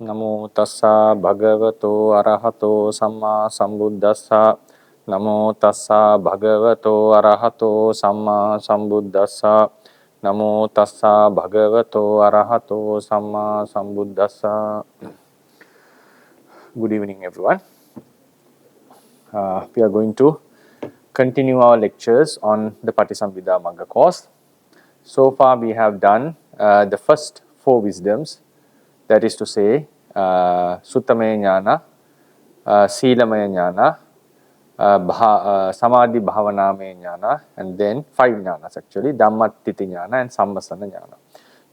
Namo tassa bhagavato arahato samma sambuddhassa. Namo tassa bhagavato arahato samma sambuddhassa. Namo tassa bhagavato arahato samma sambuddhassa. Good evening, everyone. We are going to continue our lectures on the Patisamvida Magga course. So far we have done the first 4 wisdoms, that is to say Suttamaya Jnana, Silamaya Jnana, Samadhi Bhavanamaya Jnana, and then 5 jnanas actually, Dhammattiti Jnana and Sammasana Jnana.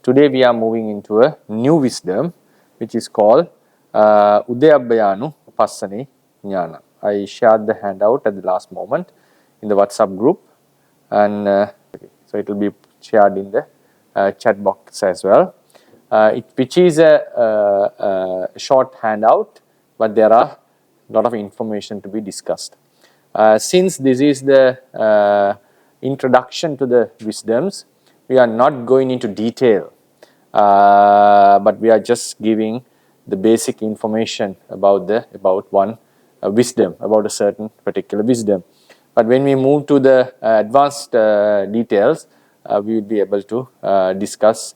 Today we are moving into a new wisdom which is called Udayabbayanu Passani Jnana. I shared the handout at the last moment in the WhatsApp group, and so it will be shared in the chat box as well. Which is a short handout, but there are a lot of information to be discussed. Since this is the introduction to the wisdoms, we are not going into detail, but we are just giving the basic information about one wisdom, about a certain particular wisdom. But when we move to the advanced details, we will be able to discuss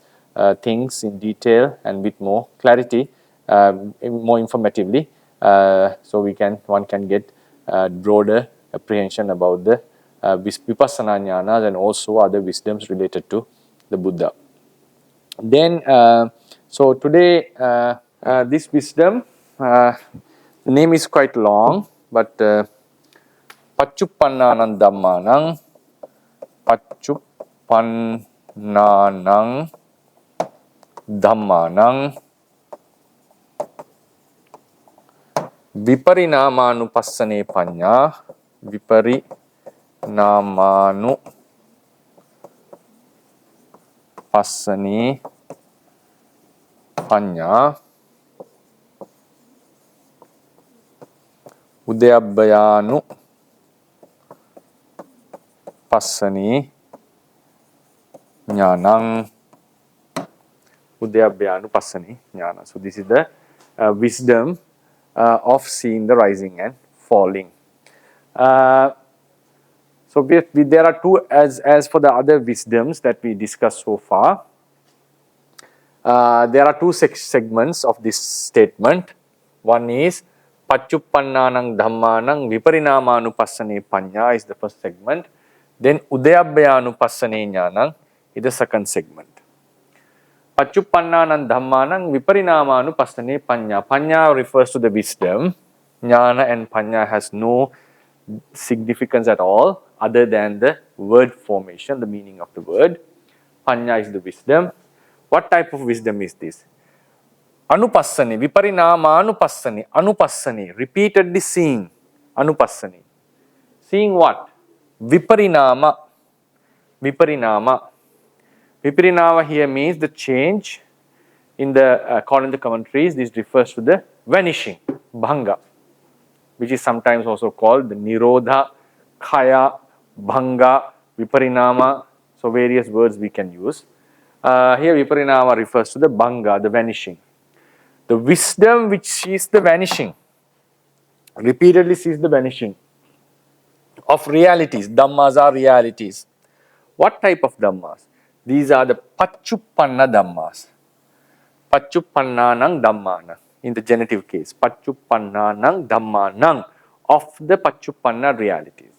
things in detail and with more clarity, more informatively, so one can get broader apprehension about the vipassana jnanas and also other wisdoms related to the Buddha. Then, so today this wisdom, the name is quite long, but Paccupannānaṁ Dhammānaṁ, Paccupannānaṁ Dhammānaṁ Viparināmānupassane paññā, Viparināmānupassane paññā Udayabbayanu Passani Jnanam. Udayabbayanu Passani Jnana. So this is the wisdom of seeing the rising and falling. So there are 2, as for the other wisdoms that we discussed so far, there are 2 segments of this statement. One is Paccupannānaṁ Dhammānaṁ Viparināmānupassane paññā is the first segment. Then Udayabbayānupassane Jnanam is the second segment. Paccupannānaṁ Dhammānaṁ Viparināmānupassane paññā. Paññā refers to the wisdom. Jnana and paññā has no significance at all other than the word formation, the meaning of the word. Paññā is the wisdom. What type of wisdom is this? Anupassane, Viparināmānupassane, Anupassane, repeatedly seeing. Anupassane. Seeing what? Viparināma. Viparināma. Viparināma here means the change. In the according to commentaries, this refers to the vanishing, bhanga, which is sometimes also called the nirodha, khaya, bhanga, viparināma. So various words we can use. Here viparināma refers to the bhanga, the vanishing. The wisdom which sees the vanishing, repeatedly sees the vanishing of realities. Dhammas are realities. What type of dhammas? These are the Paccuppanna dhammas. Paccupannānaṁ Dhammānaṁ in the genitive case. Paccupannānaṁ Dhammānaṁ, of the Paccuppanna realities.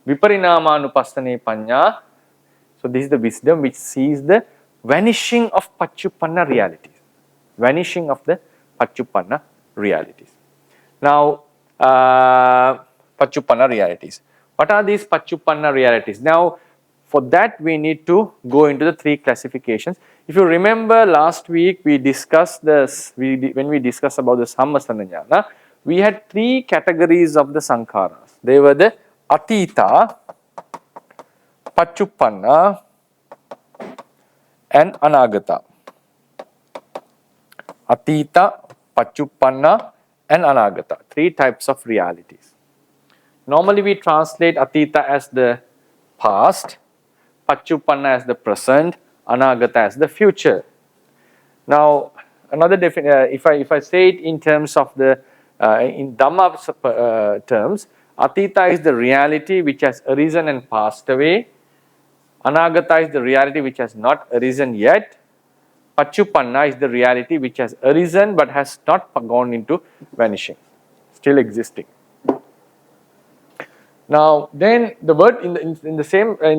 Viparināmānupassane paññā. So this is the wisdom which sees the vanishing of Paccuppanna realities. Vanishing of the Paccuppanna realities. Now, Paccuppanna realities. What are these Paccuppanna realities? Now, for that we need to go into the 3 classifications. If you remember last week we discussed this, when we discussed about the Sammasana Jnana, we had 3 categories of the Sankharas. They were the Atita, Paccuppanna and Anagata. Atita, Paccuppanna and Anagata. 3 types of realities. Normally we translate Atita as the past, Paccuppanna as the present, Anagata as the future. Now, another if I say it in terms of the in Dhamma terms, Atita is the reality which has arisen and passed away. Anagata is the reality which has not arisen yet. Pachupanna is the reality which has arisen but has not gone into vanishing, still existing. Now, then the word in the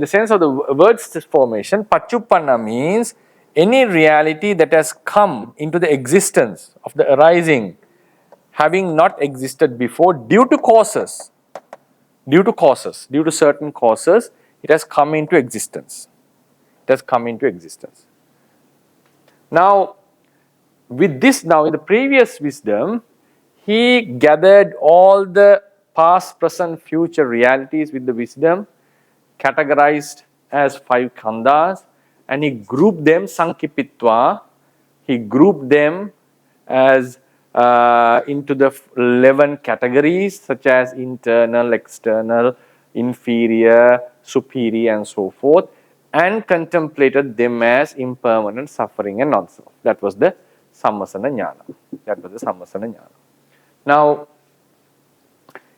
sense of the word's formation, Pachupanna means any reality that has come into the existence of the arising, having not existed before due to causes, due to certain causes, it has come into existence. It has come into existence. Now, with this now, in the previous wisdom, he gathered all the past, present, future realities with the wisdom, categorized as 5 khandhas, and he grouped them sankipitva. He grouped them as into the 11 categories such as internal, external, inferior, superior, and so forth, and contemplated them as impermanent, suffering, and non-self. That was the Sammasana Jnana. That was the Sammasana Jnana. Now,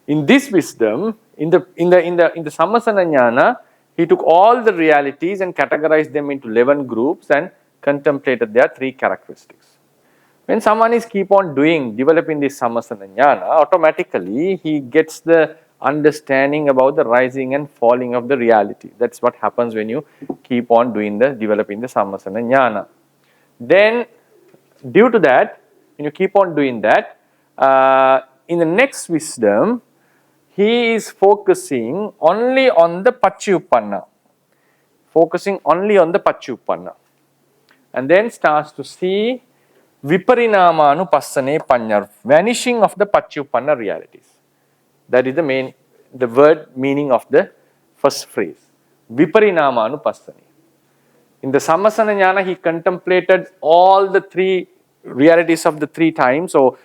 in this wisdom, in the Sammasana Jnana, he took all the realities and categorized them into 11 groups and contemplated their 3 characteristics. When someone is keep on developing this Sammasana Jnana, automatically he gets the understanding about the rising and falling of the reality. That's what happens when you keep on developing the Sammasana Jnana. Then, due to that, when you keep on doing that, in the next wisdom, he is focusing only on the Pachupanna. Focusing only on the Pachupanna. And then starts to see Viparinamanupassane Panya, vanishing of the Pachupanna realities. That is the word meaning of the first phrase. Viparinamanupassane. In the Sammasana Jnana, he contemplated all the 3 realities of the 3 times, so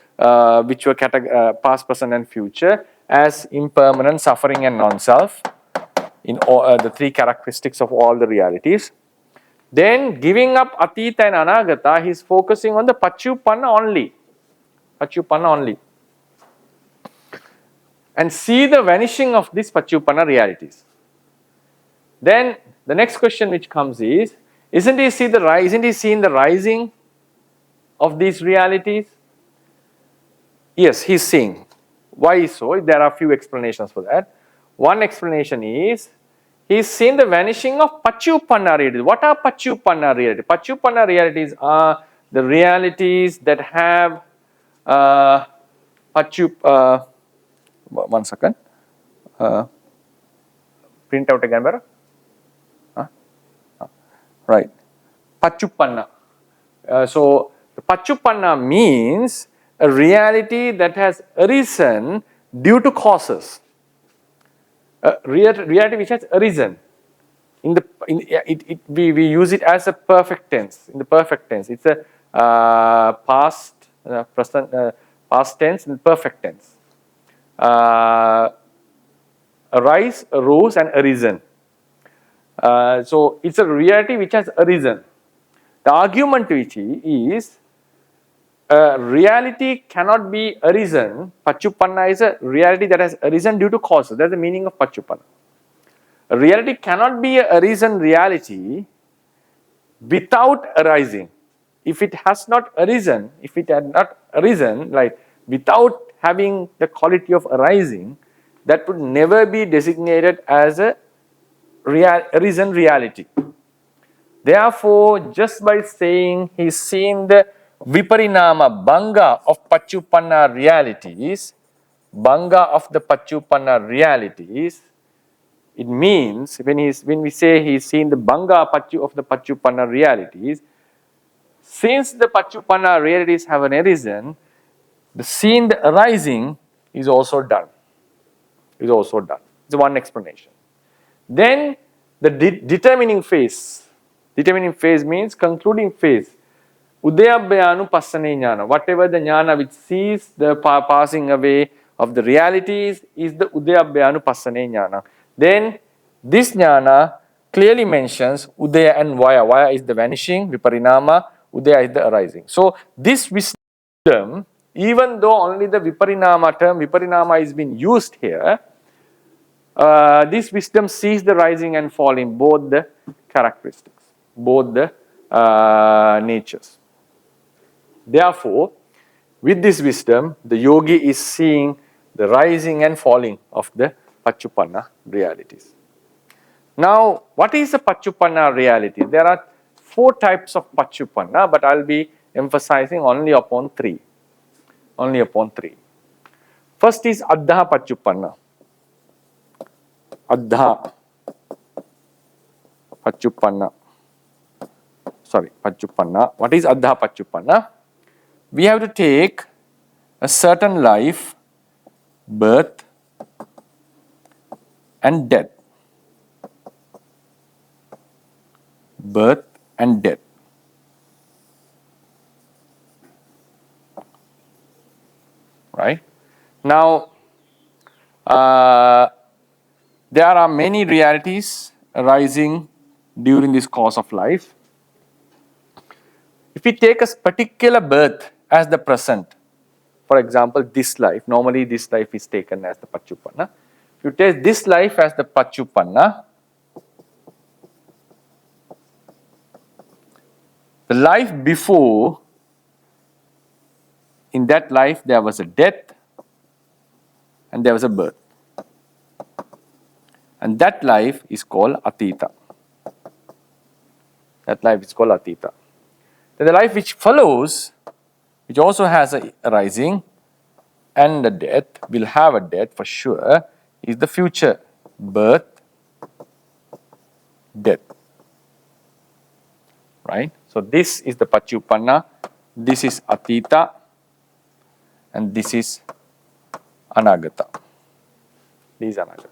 which were past, present, and future, as impermanent, suffering, and non-self, in all, the 3 characteristics of all the realities. Then, giving up Atita and Anagata, he is focusing on the Pachupanna only. Pachupanna only. And see the vanishing of these Pachupanna realities. Then, the next question which comes is, isn't he seeing the rising of these realities? Yes, he is seeing. Why so? There are a few explanations for that. One explanation is, he is seeing the vanishing of Pachupanna realities. What are Pachupanna realities? Pachupanna realities are the realities that have one second. Print out again, Bara. Right. Pachupanna. So, the Pachupanna means a reality that has arisen due to causes. A reality which has arisen. We use it as a perfect tense. In the perfect tense, it's a past, present, past tense and perfect tense. Arise, arose, and arisen. So it's a reality which has arisen. The argument which is reality cannot be arisen. Pachupanna is a reality that has arisen due to causes. That's the meaning of Pachupanna. A reality cannot be a arisen reality without arising. If it has not arisen, if it had not arisen, like without having the quality of arising, that would never be designated as a arisen reality. Therefore, just by saying he's seen the Viparinama, Banga of Pachupanna realities, Banga of the Pachupanna realities, it means when we say he's seen the Banga of the Pachupanna realities, since the Pachupanna realities have an arisen, the seeing the arising is also done. Is also done. It's one explanation. Then the determining phase. Determining phase means concluding phase. Udayabhyanupassane jnana. Whatever the jnana which sees the passing away of the realities is the Udayabhyanupassane jnana. Then this jnana clearly mentions Udaya and Vaya. Vaya is the vanishing, Viparinama. Udaya is the arising. So this wisdom, even though only the Viparinama term, Viparinama is being used here, this wisdom sees the rising and falling, both the characteristics, both the natures. Therefore, with this wisdom, the yogi is seeing the rising and falling of the Paccuppanna realities. Now, what is a Paccuppanna reality? There are 4 types of Paccuppanna, but I'll be emphasizing only upon 3. Only upon 3. First is Addha Paccuppanna. Addha Paccuppanna. Sorry, Paccuppanna. What is Addha Paccuppanna? We have to take a certain life, birth and death. Birth and death. Right? Now, there are many realities arising during this course of life. If we take a particular birth as the present, for example, this life, normally this life is taken as the Paccuppanna. If you take this life as the Paccuppanna, the life before, in that life there was a death and there was a birth. And that life is called Atita. That life is called Atita. Then the life which follows, which also has a rising and a death, will have a death for sure, is the future birth, death. Right? So this is the Paccuppanna, this is Atita, and this is Anagata. This is Anagata.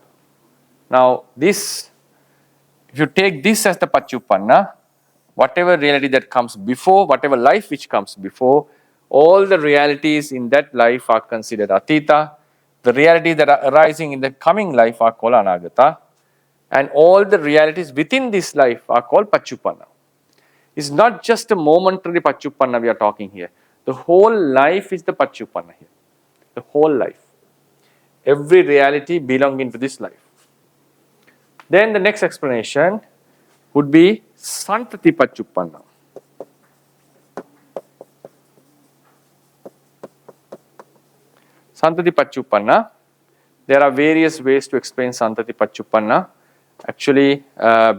Now this, if you take this as the Paccuppanna, whatever reality that comes before, whatever life which comes before, all the realities in that life are considered Atita. The realities that are arising in the coming life are called Anagata. And all the realities within this life are called Paccuppanna. It's not just a momentary Paccuppanna we are talking here. The whole life is the Paccuppanna here. The whole life. Every reality belonging to this life. Then the next explanation would be Santati Paccuppanna. Santati Paccuppanna. There are various ways to explain Santati Paccuppanna. Actually,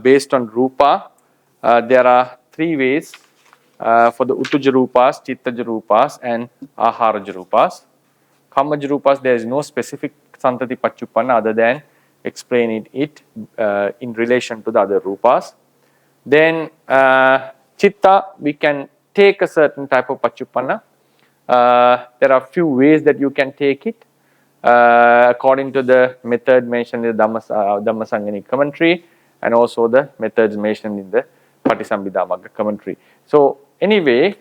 based on Rupa, there are 3 ways for the Uttuja Rupas, Chittaja Rupas and Aharaja Rupas. Kammaja Rupas, there is no specific Santati Paccuppanna other than explaining it in relation to the other Rupas. Then Chitta, we can take a certain type of Paccuppanna. There are few ways that you can take it according to the method mentioned in the Dhammasangani commentary and also the methods mentioned in the Patisambhidamagga commentary. So anyway,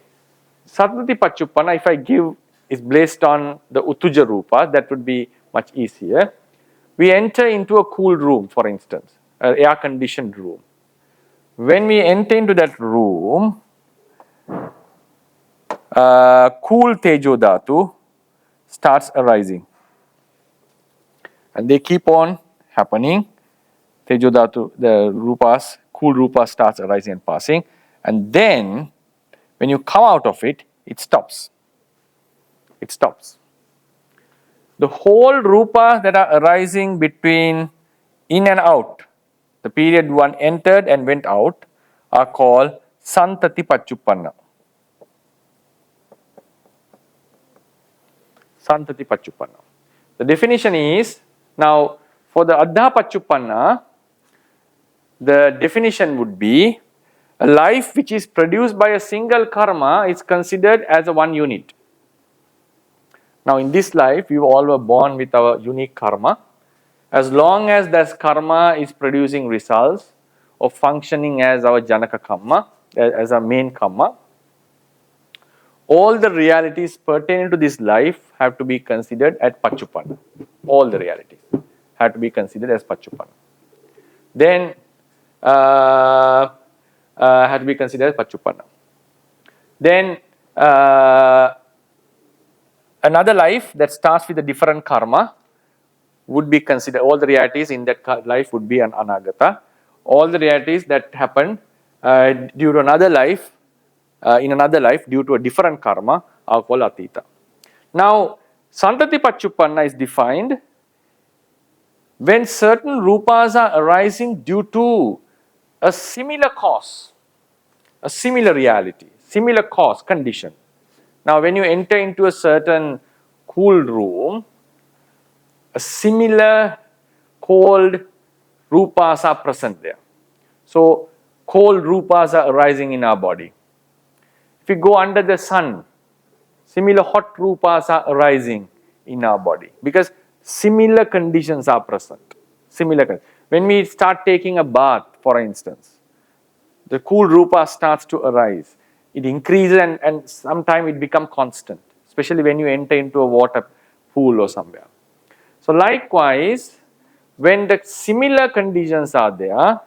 Santati Paccuppanna, if I give, is based on the Uttuja Rupa, that would be much easier. We enter into a cool room, for instance, an air-conditioned room. When we enter into that room, cool Tejo Dhatu starts arising. And they keep on happening. Tejo Dhatu, the Rupas, cool Rupa starts arising and passing. And then, when you come out of it, it stops. It stops. The whole Rupas that are arising between in and out, the period one entered and went out, are called Santati Paccuppanna. Santati Paccuppanna. The definition is, now for the Addha Paccuppanna, the definition would be a life which is produced by a single karma is considered as a one unit. Now in this life, we all were born with our unique karma. As long as that karma is producing results or functioning as our Janaka karma, as our main karma, all the realities pertaining to this life have to be considered as Paccuppanna. All the realities have to be considered as Paccuppanna. Then have to be considered as Paccuppanna. Then another life that starts with a different karma would be considered, all the realities in that life would be an anagata. All the realities that happen due to another life, in another life due to a different karma are called atita. Now, Santati Pachuppanna is defined when certain rupas are arising due to a similar cause, a similar reality, similar cause, condition. Now, when you enter into a certain cool room, a similar cold rupas are present there. So, cold rupas are arising in our body. If we go under the sun, similar hot rupas are arising in our body because similar conditions are present. When we start taking a bath, for instance, the cool rupa starts to arise. It increases and sometimes it becomes constant, especially when you enter into a water pool or somewhere. So likewise, when the similar conditions are there,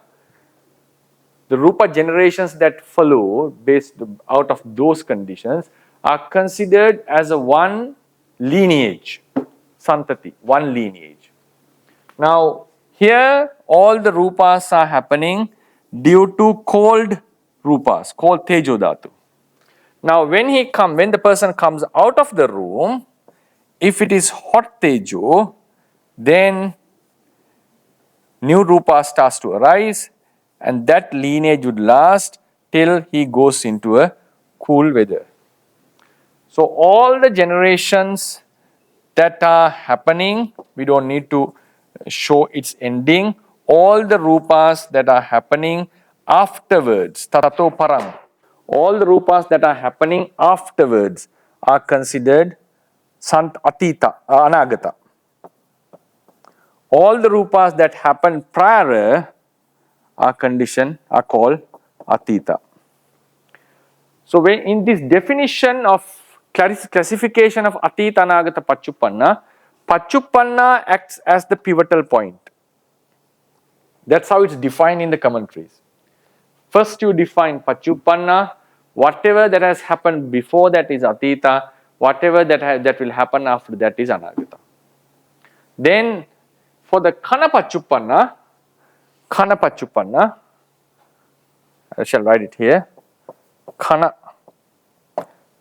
the rupa generations that follow based out of those conditions are considered as a one lineage, santati, one lineage. Now, here all the rupas are happening due to cold rupas, called tejo dhatu. Now, when the person comes out of the room, if it is hot tejo, then new rupa starts to arise, and that lineage would last till he goes into a cool weather. So all the generations that are happening, we don't need to show its ending. All the rupas that are happening afterwards, tato parang, all the rupas that are happening afterwards are considered anagata. All the rupas that happen prior are called atita. So when in this definition of classification of atita anagata Pachuppanna acts as the pivotal point. That's how it's defined in the commentaries. First you define Pachuppanna, whatever that has happened before that is atita, whatever that will happen after that is anagata. Then for the Kana Pachuppanna, I shall write it here, Kana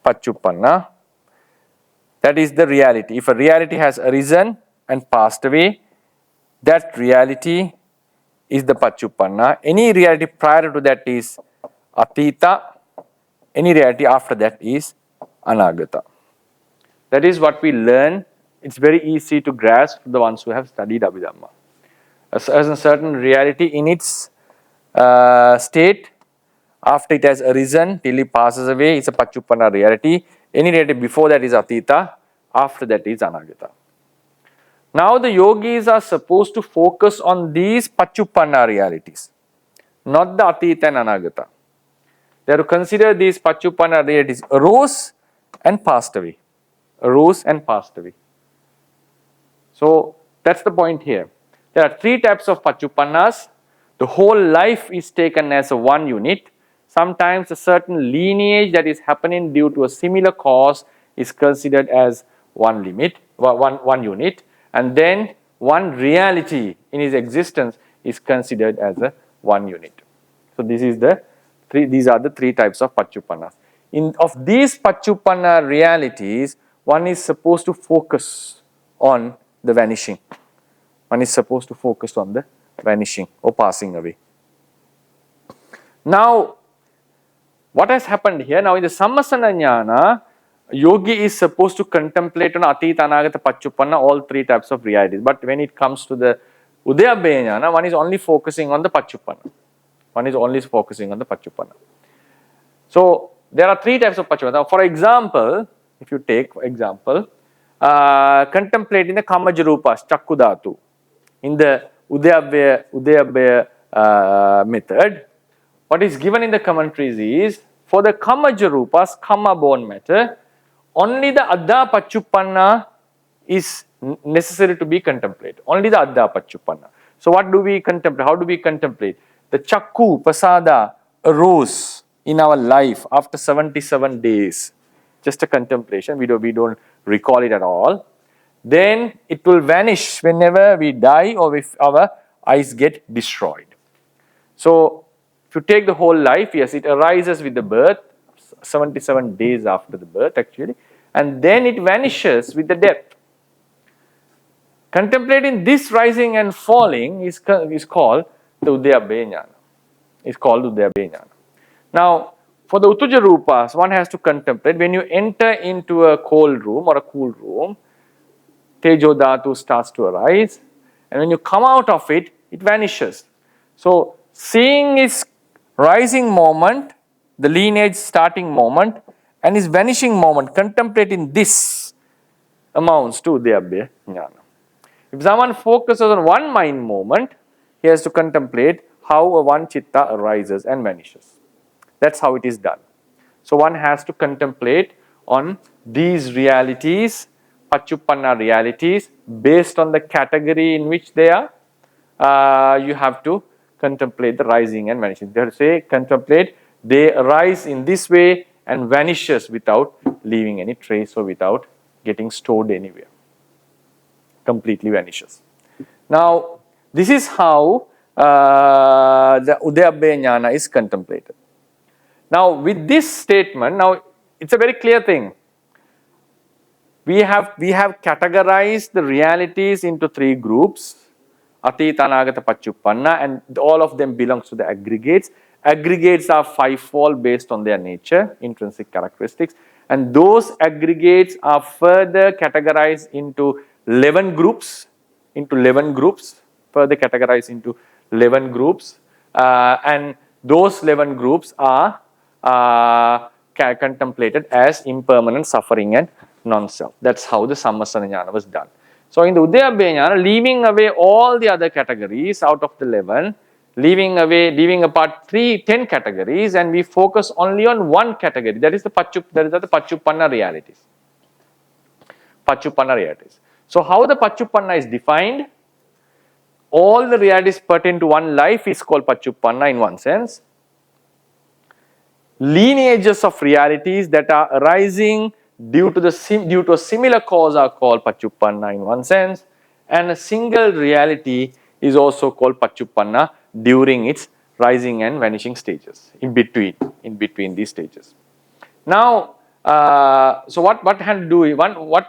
Pachuppanna, that is the reality. If a reality has arisen and passed away, that reality is the Pachuppanna. Any reality prior to that is atita, any reality after that is anagata. That is what we learn. It's very easy to grasp for the ones who have studied Abhidhamma. As a certain reality in its state, after it has arisen till it passes away, it's a Pachuppanna reality. Any reality before that is atita, after that is anagata. Now the yogis are supposed to focus on these Pachuppanna realities, not the atita and anagata. They have to consider these Pachuppanna realities arose and passed away. Arose and passed away. So that's the point here. There are three types of Pachuppannas. The whole life is taken as a one unit. Sometimes a certain lineage that is happening due to a similar cause is considered as one unit. And then one reality in his existence is considered as a one unit. So these are the three types of Pachuppannas. Of these Pachuppanna realities, one is supposed to focus on the vanishing. One is supposed to focus on the vanishing or passing away. Now, what has happened here? Now in the Sammasana Jnana, yogi is supposed to contemplate on Atita, Anagata, Pachuppanna, all three types of realities. But when it comes to the Udayabhaya Jnana, one is only focusing on the Pachuppanna. So there are three types of Pachuppanna. Now, for example, if you take, for example, contemplating the Kamaja Rupas, Chakku Dhatu, in the Udayabhaya method, what is given in the commentaries is, for the Kamaja Rupas, Kama born matter, only the Adda Pachuppanna is necessary to be contemplated. Only the Adda Pachuppanna. So what do we contemplate? How do we contemplate? The Chakku Pasada arose in our life after 77 days, just a contemplation, we don't recall it at all, then it will vanish whenever we die or if our eyes get destroyed. So if you take the whole life, yes, it arises with the birth, 77 days after the birth actually, and then it vanishes with the death. Contemplating this rising and falling is called the 𝐷𝐴 𝐽ñāna. It's called 𝐷𝐴 𝐽ñāna. Now, for the Uttūja Rupas, one has to contemplate when you enter into a cold room or a cool room, Tejo Dhatu starts to arise, and when you come out of it, it vanishes. So, seeing its rising moment, the lineage starting moment, and its vanishing moment, contemplating this amounts to 𝐷𝐴 𝐽ñāna. If someone focuses on one mind moment, he has to contemplate how a one chitta arises and vanishes. That's how it is done. So one has to contemplate on these realities, Paccuppanna realities, based on the category in which they are. You have to contemplate the rising and vanishing. They have to say, contemplate, they arise in this way and vanishes without leaving any trace or without getting stored anywhere. Completely vanishes. Now, this is how the 𝐷𝐴 𝐽ñāna is contemplated. Now, with this statement, now it's a very clear thing. We have categorized the realities into three groups, Atita, Anagata, Paccuppanna, and all of them belongs to the aggregates. Aggregates are fivefold based on their nature, intrinsic characteristics, and those aggregates are further categorized into 11 groups, further categorized into 11 groups, and those 11 groups are contemplated as impermanent, suffering and non-self. That's how the Sammasana Jnana was done. So in the 𝐷𝐴 𝐽ñāna, leaving away all the other categories out of the 11, leaving apart 10 categories, and we focus only on one category, that is the Paccuppanna realities. Paccuppanna realities. So how the Paccuppanna is defined? All the realities pertain to one life is called Paccuppanna in one sense. Lineages of realities that are arising due to a similar cause are called Paccuppanna in one sense, and a single reality is also called Paccuppanna during its rising and vanishing stages, in between these stages. Now, so what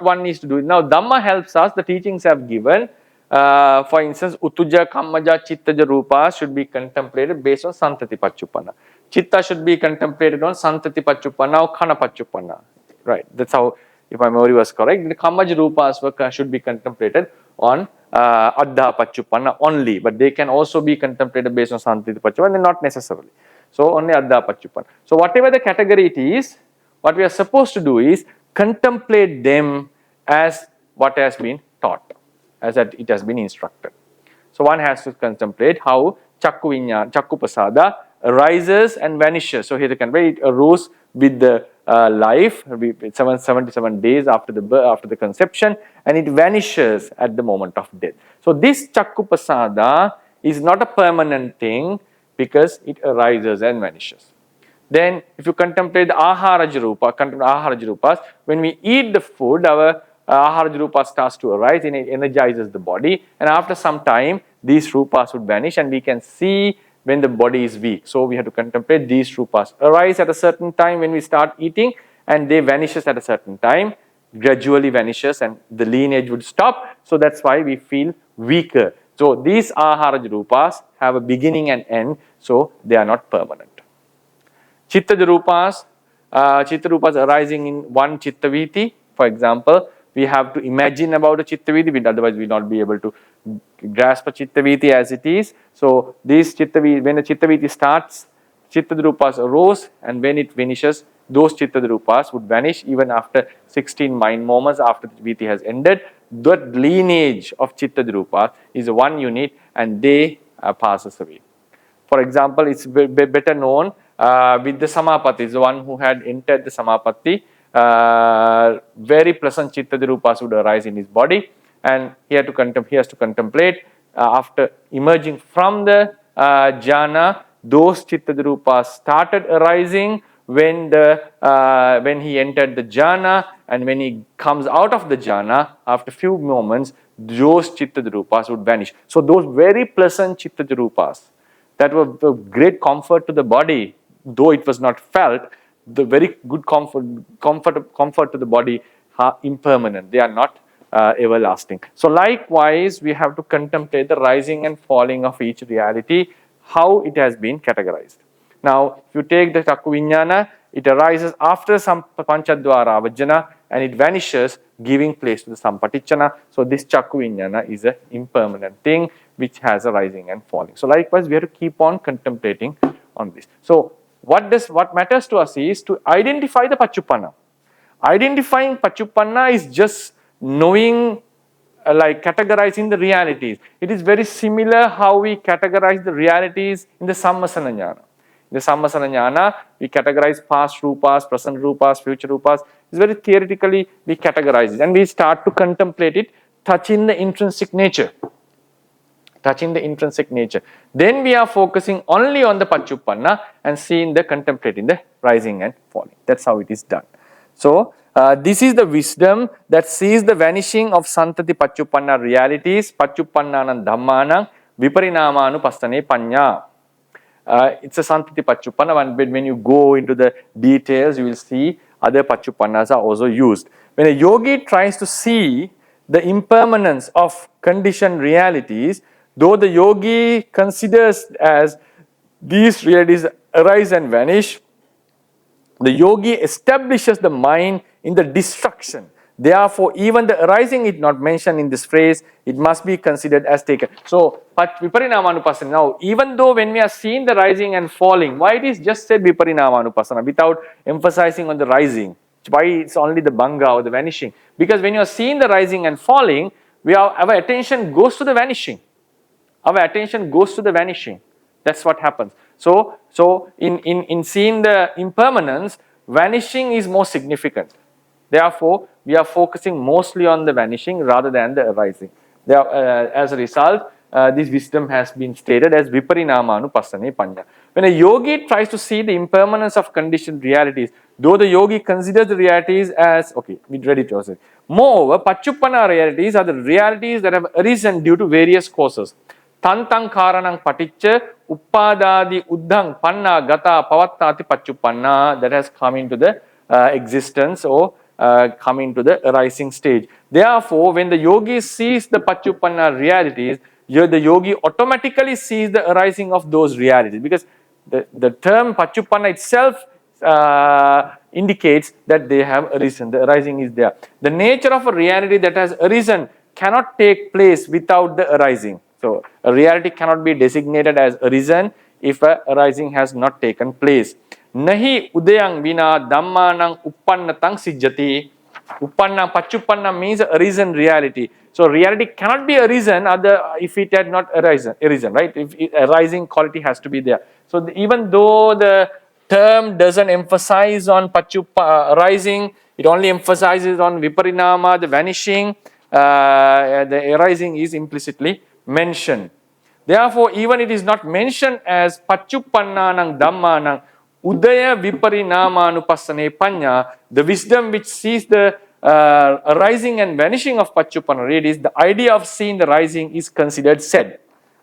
one needs to do? Now, Dhamma helps us. The teachings have given. For instance, Uttūja, Kammaja, Chittaja Rupas should be contemplated based on Santati Paccuppanna. Chitta should be contemplated on Santati Paccuppanna or Khana Paccuppanna. Right. That's how, if my memory was correct, the Kammaja Rupas should be contemplated on Addha Paccuppanna only, but they can also be contemplated based on Santati Paccuppanna, not necessarily. So only Addha Paccuppanna. So whatever the category it is, what we are supposed to do is contemplate them as what has been taught, as that it has been instructed. So one has to contemplate how Chakku Pasada arises and vanishes. So here the contemplate, it arose with the life, 77 days after the conception, and it vanishes at the moment of death. So this Chakku Pasada is not a permanent thing because it arises and vanishes. Then if you contemplate the Aharaja Rupas, when we eat the food, our Aharaja Rupa starts to arise and it energizes the body, and after some time these Rupas would vanish and we can see when the body is weak. So we have to contemplate these Rupas arise at a certain time when we start eating, and they vanishes at a certain time, gradually vanishes, and the lineage would stop. So that's why we feel weaker. So these Aharaja Rupas have a beginning and end, so they are not permanent. Chittaja Rupas arising in one Chittaviti. For example, we have to imagine about a Chittaviti, otherwise we will not be able to grasp a Chittaviti as it is. So this Chittaviti, when a Chittaviti starts, Chittaja Rupas arose, and when it finishes, those Chittaja Rupas would vanish even after 16 mind moments after the Viti has ended. That lineage of Chittaja Rupas is one unit, and they passes away. For example, it's better known with the Samapatti, the one who had entered the Samapatti. Very pleasant Chittaja Rupas would arise in his body, and he has to contemplate after emerging from the jhana. those Chittarupas started arising when he entered the jhana, and when he comes out of the jhana, after few moments, those Chittarupas would vanish. So those very pleasant Chittarupas that were of great comfort to the body, though it was not felt, the very good comfort to the body are impermanent. They are not everlasting. So likewise, we have to contemplate the rising and falling of each reality, how it has been categorized. Now, if you take the Chakku Vijnana, it arises after some Panchadvara Avajjana and it vanishes, giving place to the Sampatichana. So this Chakku Vijnana is an impermanent thing which has a rising and falling. So likewise, we have to keep on contemplating on this. So what matters to us is to identify the Paccuppanna. Identifying Paccuppanna is just knowing, like categorizing the realities. It is very similar how we categorize the realities in the Sammasana Jnana. In the Sammasana Jnana, we categorize past rupas, present rupas, future rupas. It's very theoretically we categorize it and we start to contemplate it, touching the intrinsic nature. Touching the intrinsic nature. Then we are focusing only on the Paccuppanna and contemplating the rising and falling. That's how it is done. So, this is the wisdom that sees the vanishing of Santati Paccuppanna realities, Paccuppannanan Dhammanang, Viparinamanupassane Panya. It's a Santati Paccuppanna. When you go into the details, you will see other Paccuppannas are also used. When a yogi tries to see the impermanence of conditioned realities, though the yogi considers as these realities arise and vanish, the yogi establishes the mind in the destruction. Therefore, even the arising is not mentioned in this phrase, it must be considered as taken. So, Viparinamanupassana. Now, even though when we are seeing the rising and falling, why it is just said Viparinamanupassana without emphasizing on the rising? Why it's only the bhanga or the vanishing? Because when you are seeing the rising and falling, our attention goes to the vanishing. Our attention goes to the vanishing. That's what happens. So in seeing the impermanence, vanishing is more significant. Therefore, we are focusing mostly on the vanishing rather than the arising. As a result, this wisdom has been stated as Viparinamanupassane Panya. When a yogi tries to see the impermanence of conditioned realities, though the yogi considers the realities as, okay, we read it also. Moreover, Paccuppanna realities are the realities that have arisen due to various causes. Tantang karanang paticca uppadadi uddhang panna gata pavattati Paccuppanna, that has come into the existence or come into the arising stage. Therefore, when the yogi sees the Paccuppanna realities, the yogi automatically sees the arising of those realities, because the term Paccuppanna itself indicates that they have arisen. The arising is there. The nature of a reality that has arisen cannot take place without the arising. So, a reality cannot be designated as arisen if a arising has not taken place. Nahi udayang vina dhammanang uppannatang sijjati. Uppanna, Paccuppanna means arisen reality. So, reality cannot be arisen if it had not arisen, right? If arising quality has to be there. So, even though the term doesn't emphasize on arising, it only emphasizes on Viparinama, the vanishing, the arising is implicitly mentioned. Therefore, even it is not mentioned as Paccuppannanang Dhammanang Udaya Viparinamanupassane Panya, the wisdom which sees the arising and vanishing of Paccuppanna realities, the idea of seeing the rising is considered said.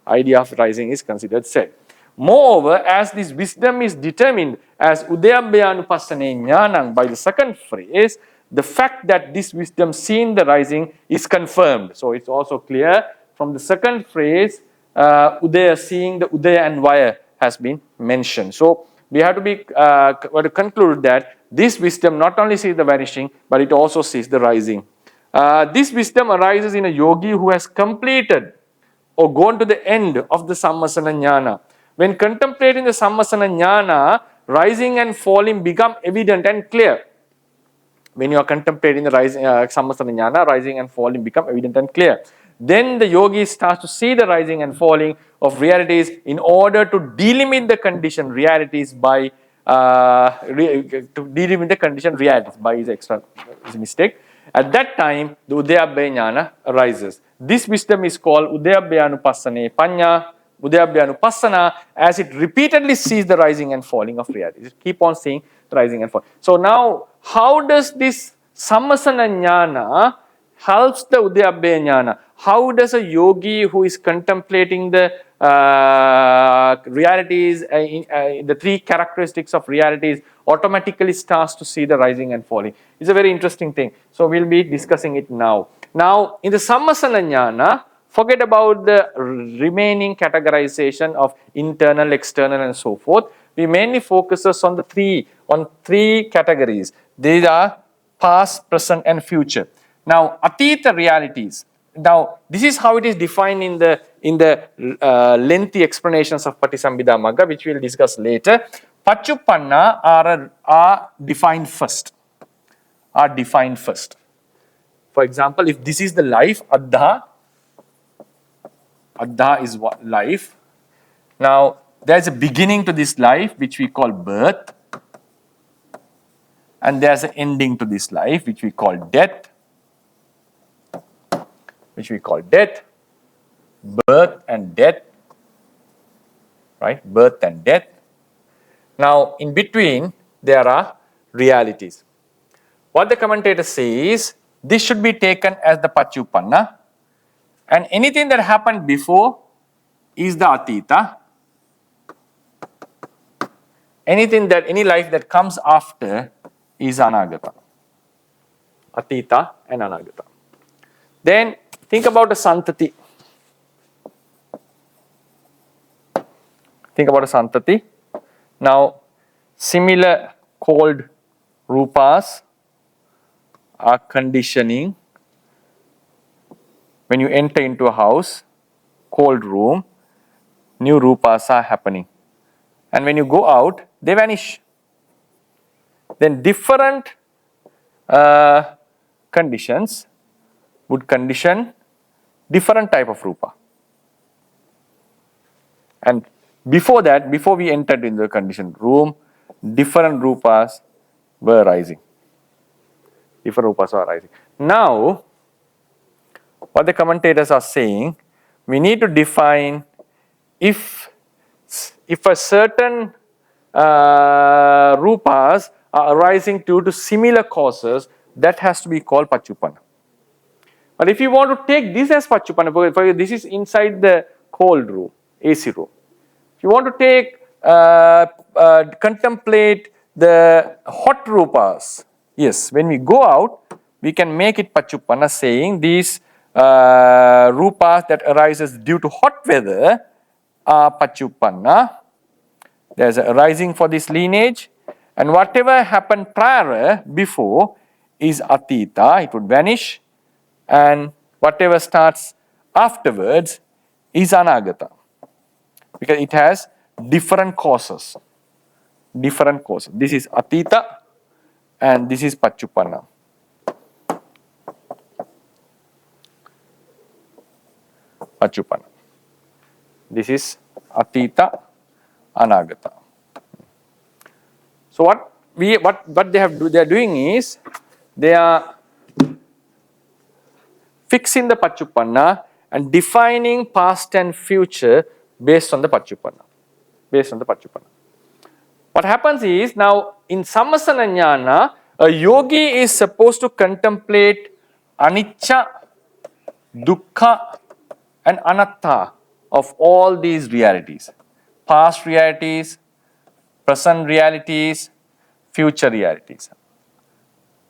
Idea of rising is considered said. Moreover, as this wisdom is determined as Udayabhyanupassane Jnanang by the second phrase, the fact that this wisdom seeing the rising is confirmed. So, it's also clear from the second phrase, Udaya, seeing the Udaya and Vaya has been mentioned. So, we have to conclude that this wisdom not only sees the vanishing, but it also sees the rising. This wisdom arises in a yogi who has completed or gone to the end of the Sammasana Jnana. When contemplating the Sammasana Jnana, rising and falling become evident and clear. When you are contemplating the Sammasana Jnana, rising and falling become evident and clear. Then the yogi starts to see the rising and falling of realities in order to delimit the conditioned realities by his mistake. At that time, the Udayabhya Jnana arises. This wisdom is called Udayabhyanupassane Panya. Udayabbhyanupassana, as it repeatedly sees the rising and falling of realities. It keep on seeing the rising and falling. So now, how does this sammasana jnana helps the Udayabbhaya jnana? How does a yogi who is contemplating the realities, the three characteristics of realities, automatically starts to see the rising and falling? It's a very interesting thing. So we'll be discussing it now. Now, in the sammasana jnana, forget about the remaining categorization of internal, external, and so forth. We mainly focuses on three categories. These are past, present, and future. Now, atita realities. Now, this is how it is defined in the lengthy explanations of Patisambhida Magga, which we will discuss later. Pachuppanna are defined first. For example, if this is the life, Adha is what life. Now, there's a beginning to this life, which we call birth. And there's an ending to this life, which we call death. Birth and death. Right? Birth and death. Now, in between, there are realities. What the commentator says, this should be taken as the Pachuppanna. And anything that happened before is the Atita. Any life that comes after is Anagata. Atita and Anagata. Then think about a Santati. Now, similar cold rupas are conditioning. When you enter into a house, cold room, new rupas are happening. And when you go out, they vanish. Then different conditions would condition different type of rupa. And before that, before we entered in the conditioned room, different rupas were rising. Now, what the commentators are saying, we need to define if a certain rupas are arising due to similar causes, that has to be called Pachuppanna. But if you want to take this as Pachuppanna, for this is inside the cold room, AC room. If you want to take, contemplate the hot rupas, yes, when we go out, we can make it Pachuppanna, saying these rupas that arises due to hot weather are Pachuppanna. There's a arising for this lineage, and whatever happened prior, before, is Atita, it would vanish, and whatever starts afterwards is Anagata, because it has different causes. This is Atita and this is Pachuppanna. This is Atita, Anagata. So what they are doing is, they are fixing the Pachuppanna and defining past and future based on the Pachuppanna. What happens is, now in Sammasana Jnana, a yogi is supposed to contemplate anicca, dukkha, and anatta of all these realities. Past realities, present realities, future realities.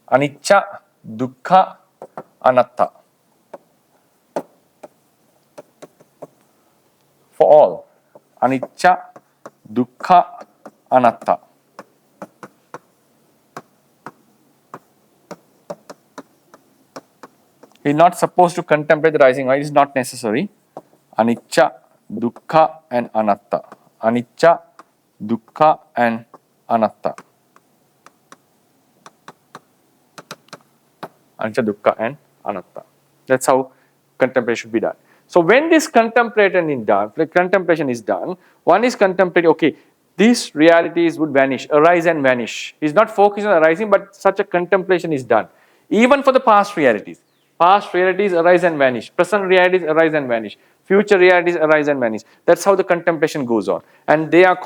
Anicca, dukkha, anatta. For all. Anicca, dukkha, anatta. He is not supposed to contemplate the rising. It is not necessary. Anicca, dukkha, and anatta. Anicca, dukkha, and anatta. Anicca, dukkha, and anatta. That's how contemplation should be done. So when this contemplation is done, one is contemplating, okay, these realities would vanish, arise and vanish. He's not focused on arising, but such a contemplation is done. Even for the past realities. Past realities arise and vanish. Present realities arise and vanish. future realities arise and vanish. That's how the contemplation goes on. And they are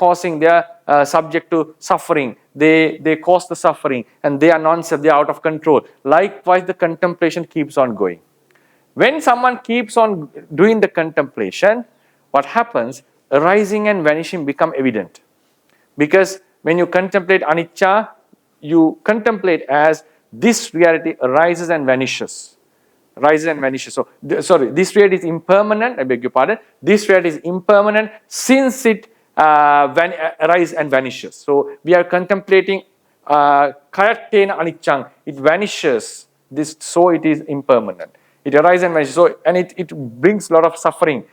subject to suffering. They cause the suffering, and they are non-self, they are out of control. Likewise, the contemplation keeps on going. When someone keeps on doing the contemplation, what happens? Arising and vanishing become evident. Because when you contemplate anicca, you contemplate as this reality arises and vanishes. Rises and vanishes. So, this reality is impermanent, I beg your pardon. This reality is impermanent since it arises and vanishes. So, we are contemplating 𝐾𝐚ṭ𝐢𝐬𝐚 𝐴𝐴, it vanishes, so it is impermanent. It arises and vanishes. So, and it brings a lot of suffering.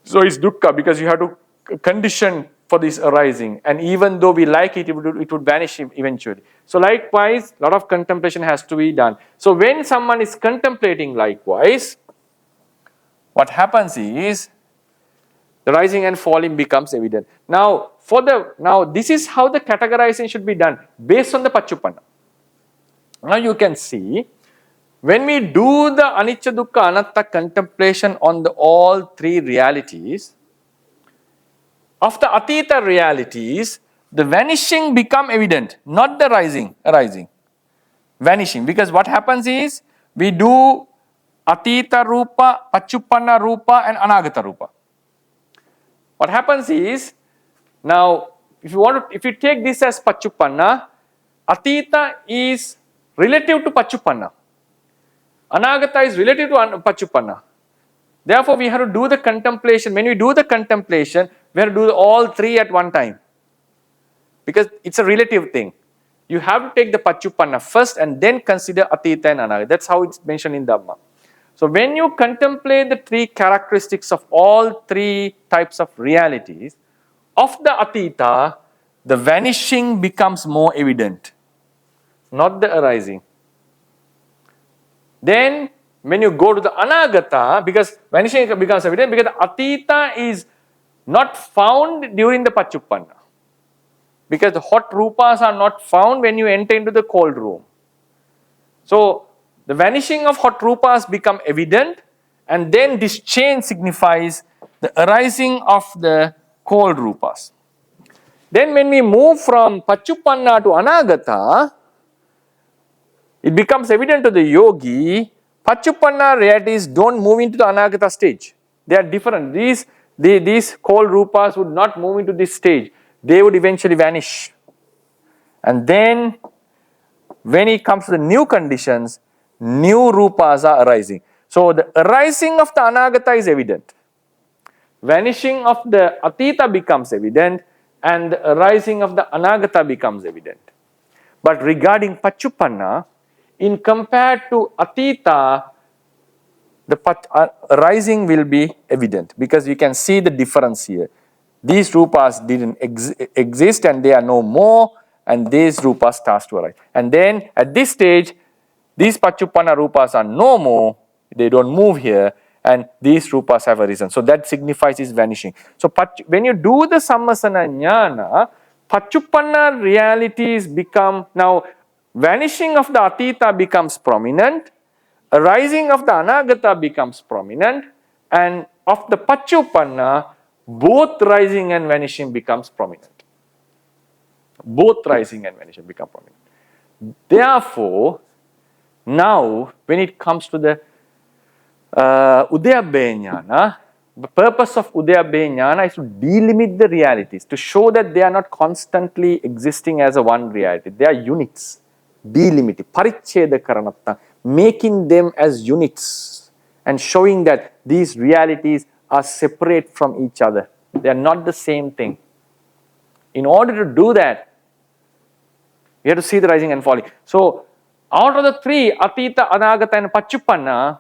So, it's dukkha, because you have to condition for this arising, and even though we like it, it would vanish eventually. So likewise, a lot of contemplation has to be done. So when someone is contemplating likewise, what happens is the rising and falling becomes evident. Now this is how the categorization should be done based on the Paccuppanna. Now you can see, when we do the anicca dukkha anatta contemplation on all three realities, of the atita realities, the vanishing become evident, not the arising. Vanishing, because what happens is, we do atita rupa, paccuppanna rupa and anagata rupa. What happens is, now if you take this as paccuppanna, atita is relative to paccuppanna. Anagata is relative to paccuppanna. Therefore, we have to do the contemplation. When we do the contemplation, we have to do all three at one time. Because it's a relative thing. You have to take the Paccuppanna first and then consider Atita and Anagata. That's how it's mentioned in Dhamma. So when you contemplate the three characteristics of all three types of realities, of the Atita, the vanishing becomes more evident, not the arising. Then, when you go to the Anagata, because vanishing becomes evident, because the Atita is not found during the Paccuppanna. Because the hot rupas are not found when you enter into the cold room. So, the vanishing of hot rupas become evident, and then this change signifies the arising of the cold rupas. Then when we move from Paccuppanna to Anagata, it becomes evident to the yogi, Paccuppanna realities don't move into the Anagata stage. They are different. These cold rupas would not move into this stage. They would eventually vanish. And then, when it comes to the new conditions, new rupas are arising. So, the arising of the Anagata is evident. Vanishing of the Atita becomes evident, and the arising of the Anagata becomes evident. But regarding Paccuppanna, in compared to Atita, the arising will be evident, because you can see the difference here. These rupas didn't exist and they are no more, and these rupas starts to arise. And then at this stage, these Paccuppanna rupas are no more, they don't move here, and these rupas have arisen. So that signifies is vanishing. So when you do the Sammasana Jnana, Paccuppanna realities become, now vanishing of the Atita becomes prominent, arising of the Anagata becomes prominent, and of the Paccuppanna, both rising and vanishing becomes prominent. Both rising and vanishing become prominent. Therefore, now when it comes to the Udayabbaya Jnana, the purpose of Udayabbaya Jnana is to delimit the realities, to show that they are not constantly existing as a one reality. They are units, delimited, parichcheda karanatta, making them as units and showing that these realities are separate from each other. They are not the same thing. In order to do that, we have to see the rising and falling. So, out of the three, Atita, Anagata and Paccuppanna,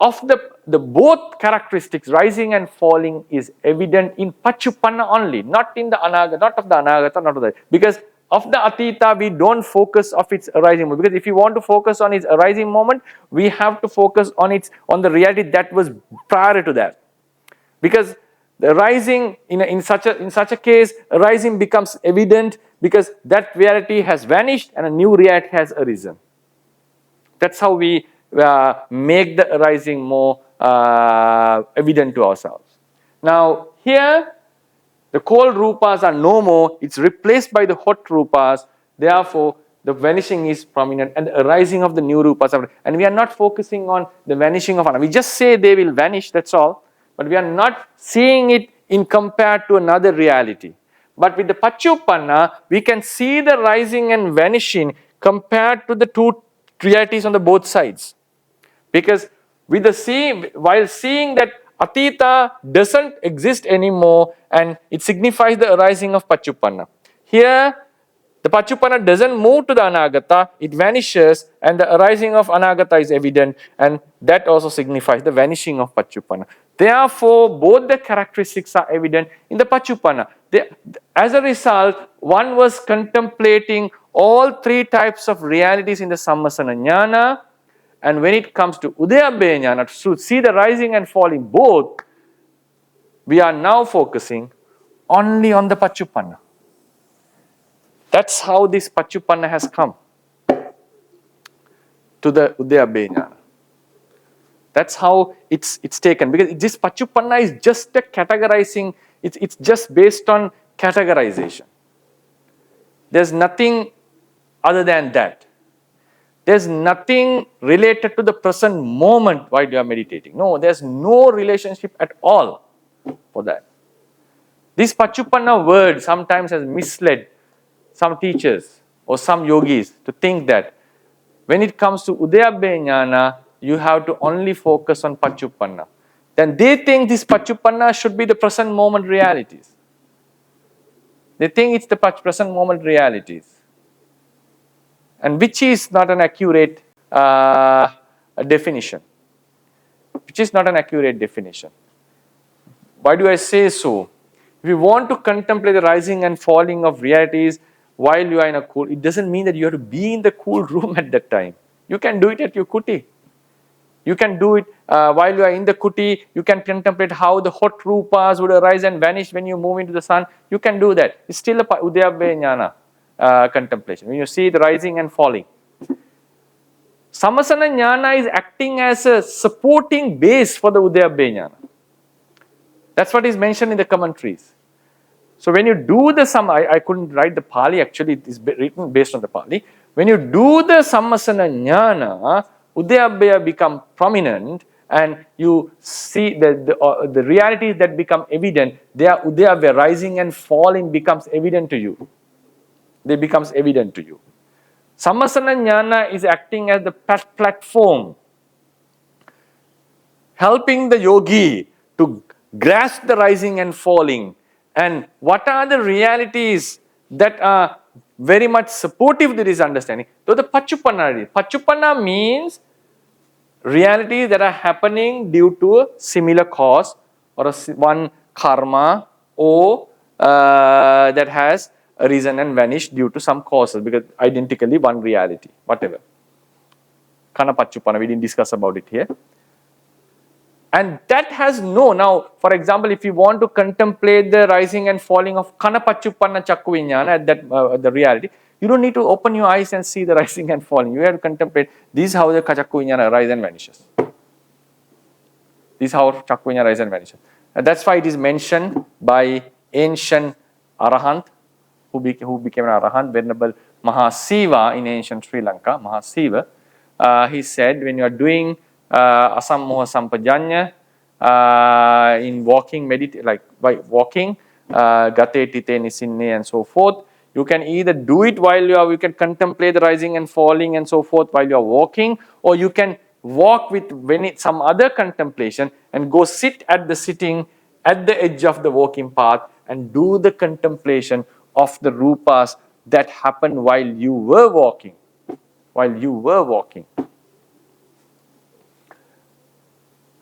of the both characteristics, rising and falling, is evident in Paccuppanna only, not in the Anagata, not of the Anagata, not of the, because of the Atita, we don't focus of its arising moment. Because if you want to focus on its arising moment, we have to focus on the reality that was prior to that. Because the rising, in such a case, arising becomes evident because that reality has vanished and a new reality has arisen. That's how we make the arising more evident to ourselves. Now here, the cold rupas are no more, it's replaced by the hot rupas, therefore the vanishing is prominent and the arising of the new rupas are, and we are not focusing on the vanishing of another. We just say they will vanish, that's all, but we are not seeing it in compared to another reality. But with the Paccuppanna, we can see the rising and vanishing compared to the two realities on the both sides. Because with the while seeing that Atita doesn't exist anymore and it signifies the arising of Paccuppanna. Here, the Paccuppanna doesn't move to the Anagata, it vanishes and the arising of Anagata is evident and that also signifies the vanishing of Paccuppanna. Therefore, both the characteristics are evident in the Paccuppanna. As a result, one was contemplating all three types of realities in the Sammasana Jnana, and when it comes to Udayabbaya Jnana, to see the rising and falling both, we are now focusing only on the Paccuppanna. That's how this Paccuppanna has come to the Udayabbaya Jnana. That's how it's taken, because this Paccuppanna is just a categorizing, it's just based on categorization. There's nothing other than that. There's nothing related to the present moment while you are meditating. No, there's no relationship at all for that. This Paccuppanna word sometimes has misled some teachers or some yogis to think that when it comes to Udayabbaya Jnana, you have to only focus on Paccuppanna. Then they think this Paccuppanna should be the present moment realities. They think it's the present moment realities. And which is not an accurate definition. Which is not an accurate definition. Why do I say so? If you want to contemplate the rising and falling of realities while you are in a cool, it doesn't mean that you have to be in the cool room at that time. You can do it at your kuti. You can do it while you are in the kuti. You can contemplate how the hot rupas would arise and vanish when you move into the sun. You can do that. It's still a Udayabbaya Jnana. Contemplation, when you see the rising and falling. Sammasana Jnana is acting as a supporting base for the Udayabbaya Jnana. That's what is mentioned in the commentaries. So when you do the I couldn't write the Pali, actually it is written based on the Pali. When you do the Sammasana Jnana, Udayabbaya become prominent and you see the realities that become evident, their Udayabbaya rising and falling becomes evident to you. They becomes evident to you. Sammasana Jnana is acting as the platform, helping the yogi to grasp the rising and falling. And what are the realities that are very much supportive to this understanding? So the Paccuppanna. Paccuppanna means realities that are happening due to a similar cause or one karma or that has arisen and vanished due to some causes, because identically one reality, whatever. Kana Paccuppanna, we didn't discuss about it here. And that has now, for example, if you want to contemplate the rising and falling of Kana Paccuppanna Chakku Vijnana, at that the reality, you don't need to open your eyes and see the rising and falling. You have to contemplate, this is how the Chakku Vijnana arises and vanishes. This is how Chakku Vijnana arises and vanishes. And that's why it is mentioned by ancient Arahant, who became an Arahant, Venerable Mahasiva in ancient Sri Lanka, Mahasiva. He said, when you are doing Asammoha Sampajanya in walking, like by walking, Gate Tite Nisinne and so forth, you can either do it while you can contemplate the rising and falling and so forth while you are walking, or you can walk with some other contemplation and go sit at the edge of the walking path and do the contemplation of the rupas that happened while you were walking.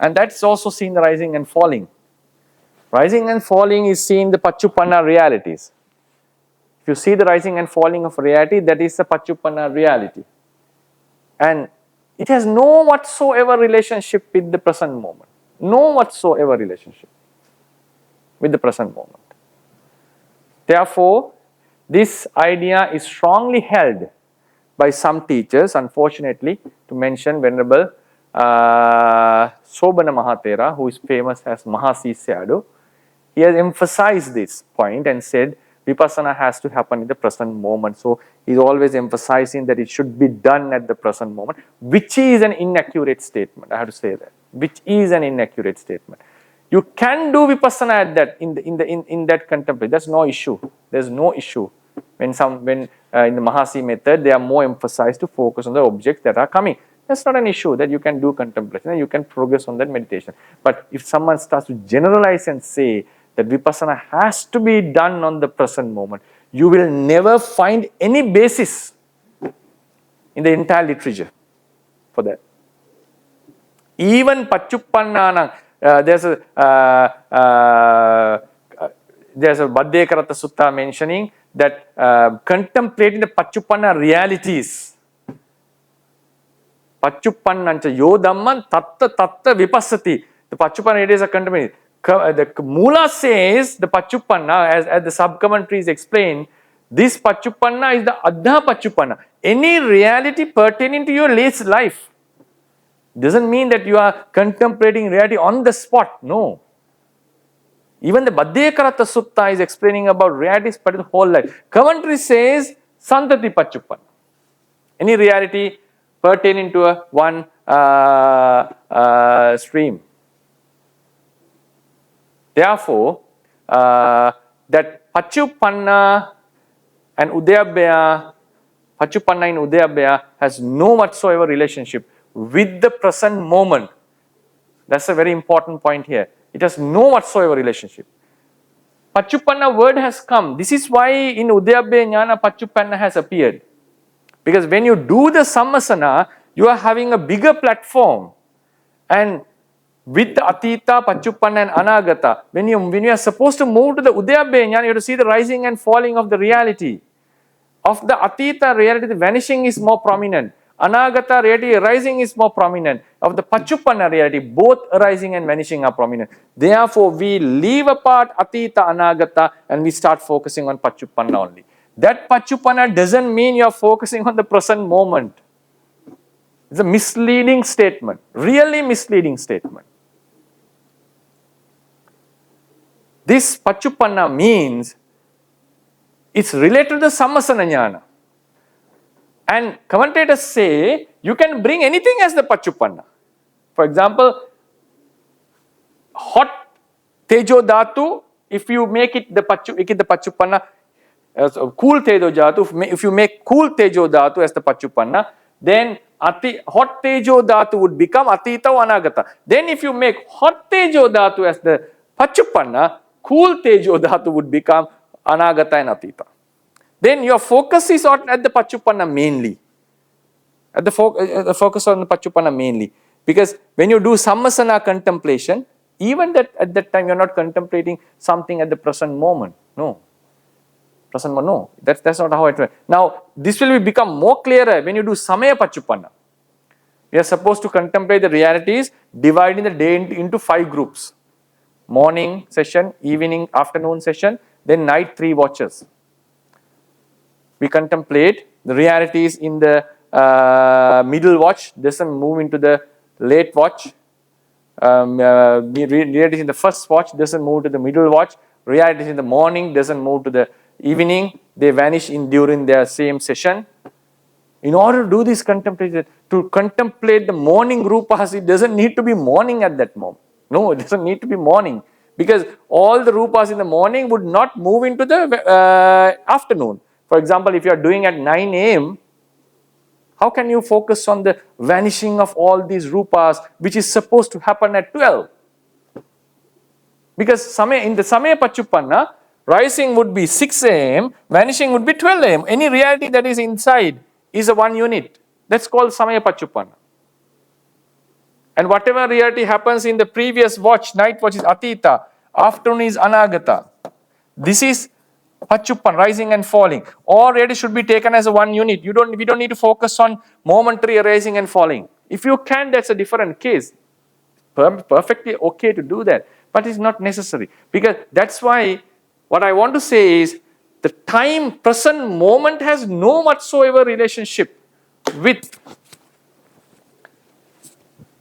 And that's also seen the rising and falling. Rising and falling is seen the Paccuppanna realities. If you see the rising and falling of reality, that is the Paccuppanna reality. And it has no whatsoever relationship with the present moment. No whatsoever relationship with the present moment. Therefore, this idea is strongly held by some teachers, unfortunately, to mention Venerable Sobana Mahathera, who is famous as Mahasi Sayadaw, he has emphasized this point and said Vipassana has to happen in the present moment. So he's always emphasizing that it should be done at the present moment, which is an inaccurate statement. I have to say that, which is an inaccurate statement. You can do Vipassana at that in that contemplation. That's no issue. There's no issue. When in the Mahasi method, they are more emphasized to focus on the objects that are coming. That's not an issue, that you can do contemplation and you can progress on that meditation. But if someone starts to generalize and say that Vipassana has to be done on the present moment, you will never find any basis in the entire literature for that. Even Paccupannānaṁ, there's a 𝐕𝐞𝐧𝐝𝐴 Sutta mentioning that contemplating the Paccuppanna realities. Paccupannanca yo dhamman tatta vipassati. The Paccuppanna realities are contemplated. The Mula says the Paccuppanna, as the sub-commentaries explain, this Paccuppanna is the Adha Paccuppanna. Any reality pertaining to your life. Doesn't mean that you are contemplating reality on the spot. No. Even the 𝐵𝐴 Sutta is explaining about realities but the whole life. Commentary says Santati Paccuppanna. Any reality pertaining to one stream. Therefore, that Paccuppanna and Udayabbaya, Paccuppanna in Udayabbaya has no whatsoever relationship with the present moment. That's a very important point here. It has no whatsoever relationship. Paccuppanna word has come. This is why in Udayabbaya Jnana Paccuppanna has appeared. Because when you do the Sammasana, you are having a bigger platform. And with the Atita, Paccuppanna and Anagata, when you are supposed to move to the Udayabbaya Jnana, you have to see the rising and falling of the reality. Of the Atita reality, the vanishing is more prominent. Anagata reality, rising is more prominent. Of the Paccuppanna reality, both arising and vanishing are prominent. Therefore, we leave apart Atita, Anagata and we start focusing on Paccuppanna only. That Paccuppanna doesn't mean you are focusing on the present moment. It's a misleading statement. Really misleading statement. This Paccuppanna means it's related to the Sammasana Jnana. And commentators say you can bring anything as the Paccuppanna. For example, hot Tejo Dhatu, if you make it the Paccuppanna, cool Tejo Dhatu, if you make cool Tejo Dhatu as the Paccuppanna, then hot Tejo Dhatu would become Atita or Anagata. Then if you make hot Tejo Dhatu as the Paccuppanna, cool Tejo Dhatu would become Anagata and Atita. Then your focus is at the Paccuppanna mainly. At the focus on the Paccuppanna mainly. Because when you do Sammasana contemplation, even that at that time you are not contemplating something at the present moment. No. Present moment, no. That's not how it works. Now, this will become more clearer when you do Samaya Paccuppanna. We are supposed to contemplate the realities, dividing the day into 5 groups. Morning session, evening, afternoon session, then night 3 watches. We contemplate the realities in the middle watch, doesn't move into the late watch. Realities in the first watch doesn't move to the middle watch. Realities in the morning doesn't move to the evening. They vanish during their same session. In order to do this contemplation, to contemplate the morning rupas, it doesn't need to be morning at that moment. No, it doesn't need to be morning. Because all the rupas in the morning would not move into the afternoon. For example, if you are doing at 9 a.m., how can you focus on the vanishing of all these rupas, which is supposed to happen at 12? Because in the Samaya Paccuppanna, rising would be 6 a.m., vanishing would be 12 a.m. Any reality that is inside is a 1 unit. That's called Samaya Paccuppanna. And whatever reality happens in the previous watch, night watch is Atita, afternoon is Anagata. This is Paccuppanna, rising and falling. All reality should be taken as a 1 unit. We don't need to focus on momentary rising and falling. If you can, that's a different case. Perfectly okay to do that. But it's not necessary. Because that's why what I want to say is the time, present moment has no whatsoever relationship with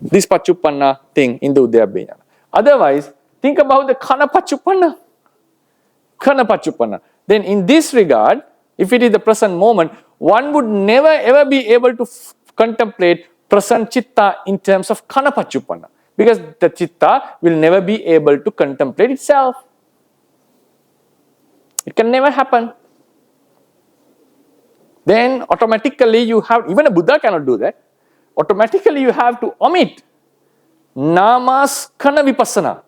this Paccuppanna thing in the Uddiyabbe Jnana. Otherwise, think about the Kana Paccuppanna. Kana Paccuppanna. Then in this regard, if it is the present moment, one would never ever be able to contemplate present chitta in terms of Kana Paccuppanna. Because the chitta will never be able to contemplate itself. It can never happen. Then automatically you have, even a Buddha cannot do that. Automatically you have to omit namas kana vipassana.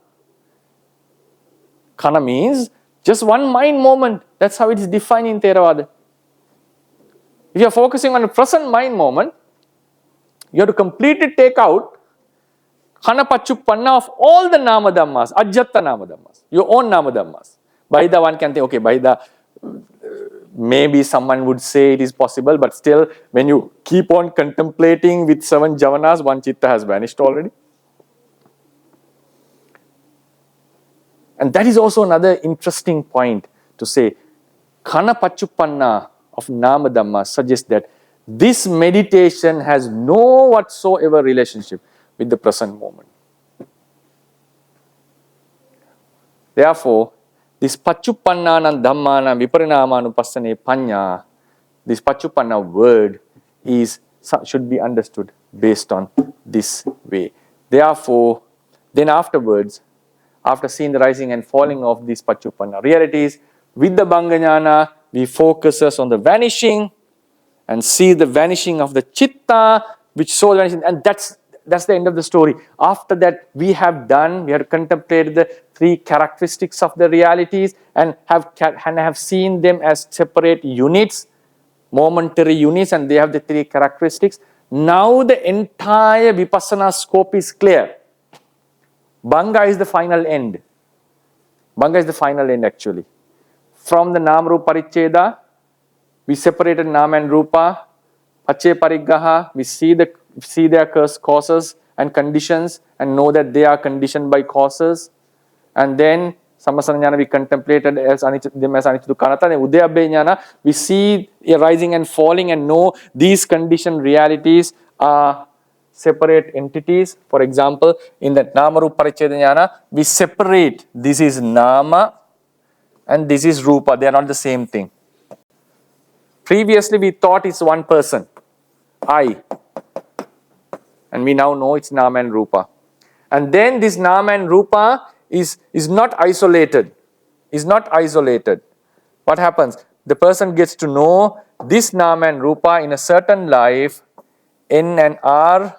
Kana means just one mind moment. That's how it is defined in Theravada. If you are focusing on a present mind moment, you have to completely take out Kana Paccuppanna of all the Nama Dhammas, Ajjatta Nama Dhammas, your own Nama Dhammas. By the one can think, okay, by the maybe someone would say it is possible, but still, when you keep on contemplating with 7 javanas, one chitta has vanished already. And that is also another interesting point to say. Kana Paccuppanna of Nama Dhamma suggests that this meditation has no whatsoever relationship with the present moment. Therefore, this Paccuppanna Dhammana Viparinamanupassane Panya, this Paccuppanna word should be understood based on this way. Therefore, then afterwards, after seeing the rising and falling of these Paccuppanna realities, with the Bhanga Jnana, we focus on the vanishing and see the vanishing of the chitta, which soul vanishing, and that's the end of the story. After that, we have contemplated the 3 characteristics of the realities and have seen them as separate units, momentary units, and they have the 3 characteristics. Now the entire Vipassana scope is clear. Bhanga is the final end. Bhanga is the final end actually. From the Nama-Rupa Paricheda, we separated Nama and Rupa. Pache Pariggaha, we see their causes and conditions and know that they are conditioned by causes. And then Sammasana Jnana, we contemplated them as Anicca Dukkha Anatta. And Uddiyabbe Jnana, we see a rising and falling and know these conditioned realities are separate entities. For example, in the Nama-Rupa Paricheda Jnana, we separate this is Nama and this is Rupa. They are not the same thing. Previously, we thought it's one person, I. And we now know it's Nama and Rupa. And then this Nama and Rupa is not isolated. Is not isolated. What happens? The person gets to know this Nama and Rupa in a certain life. N and R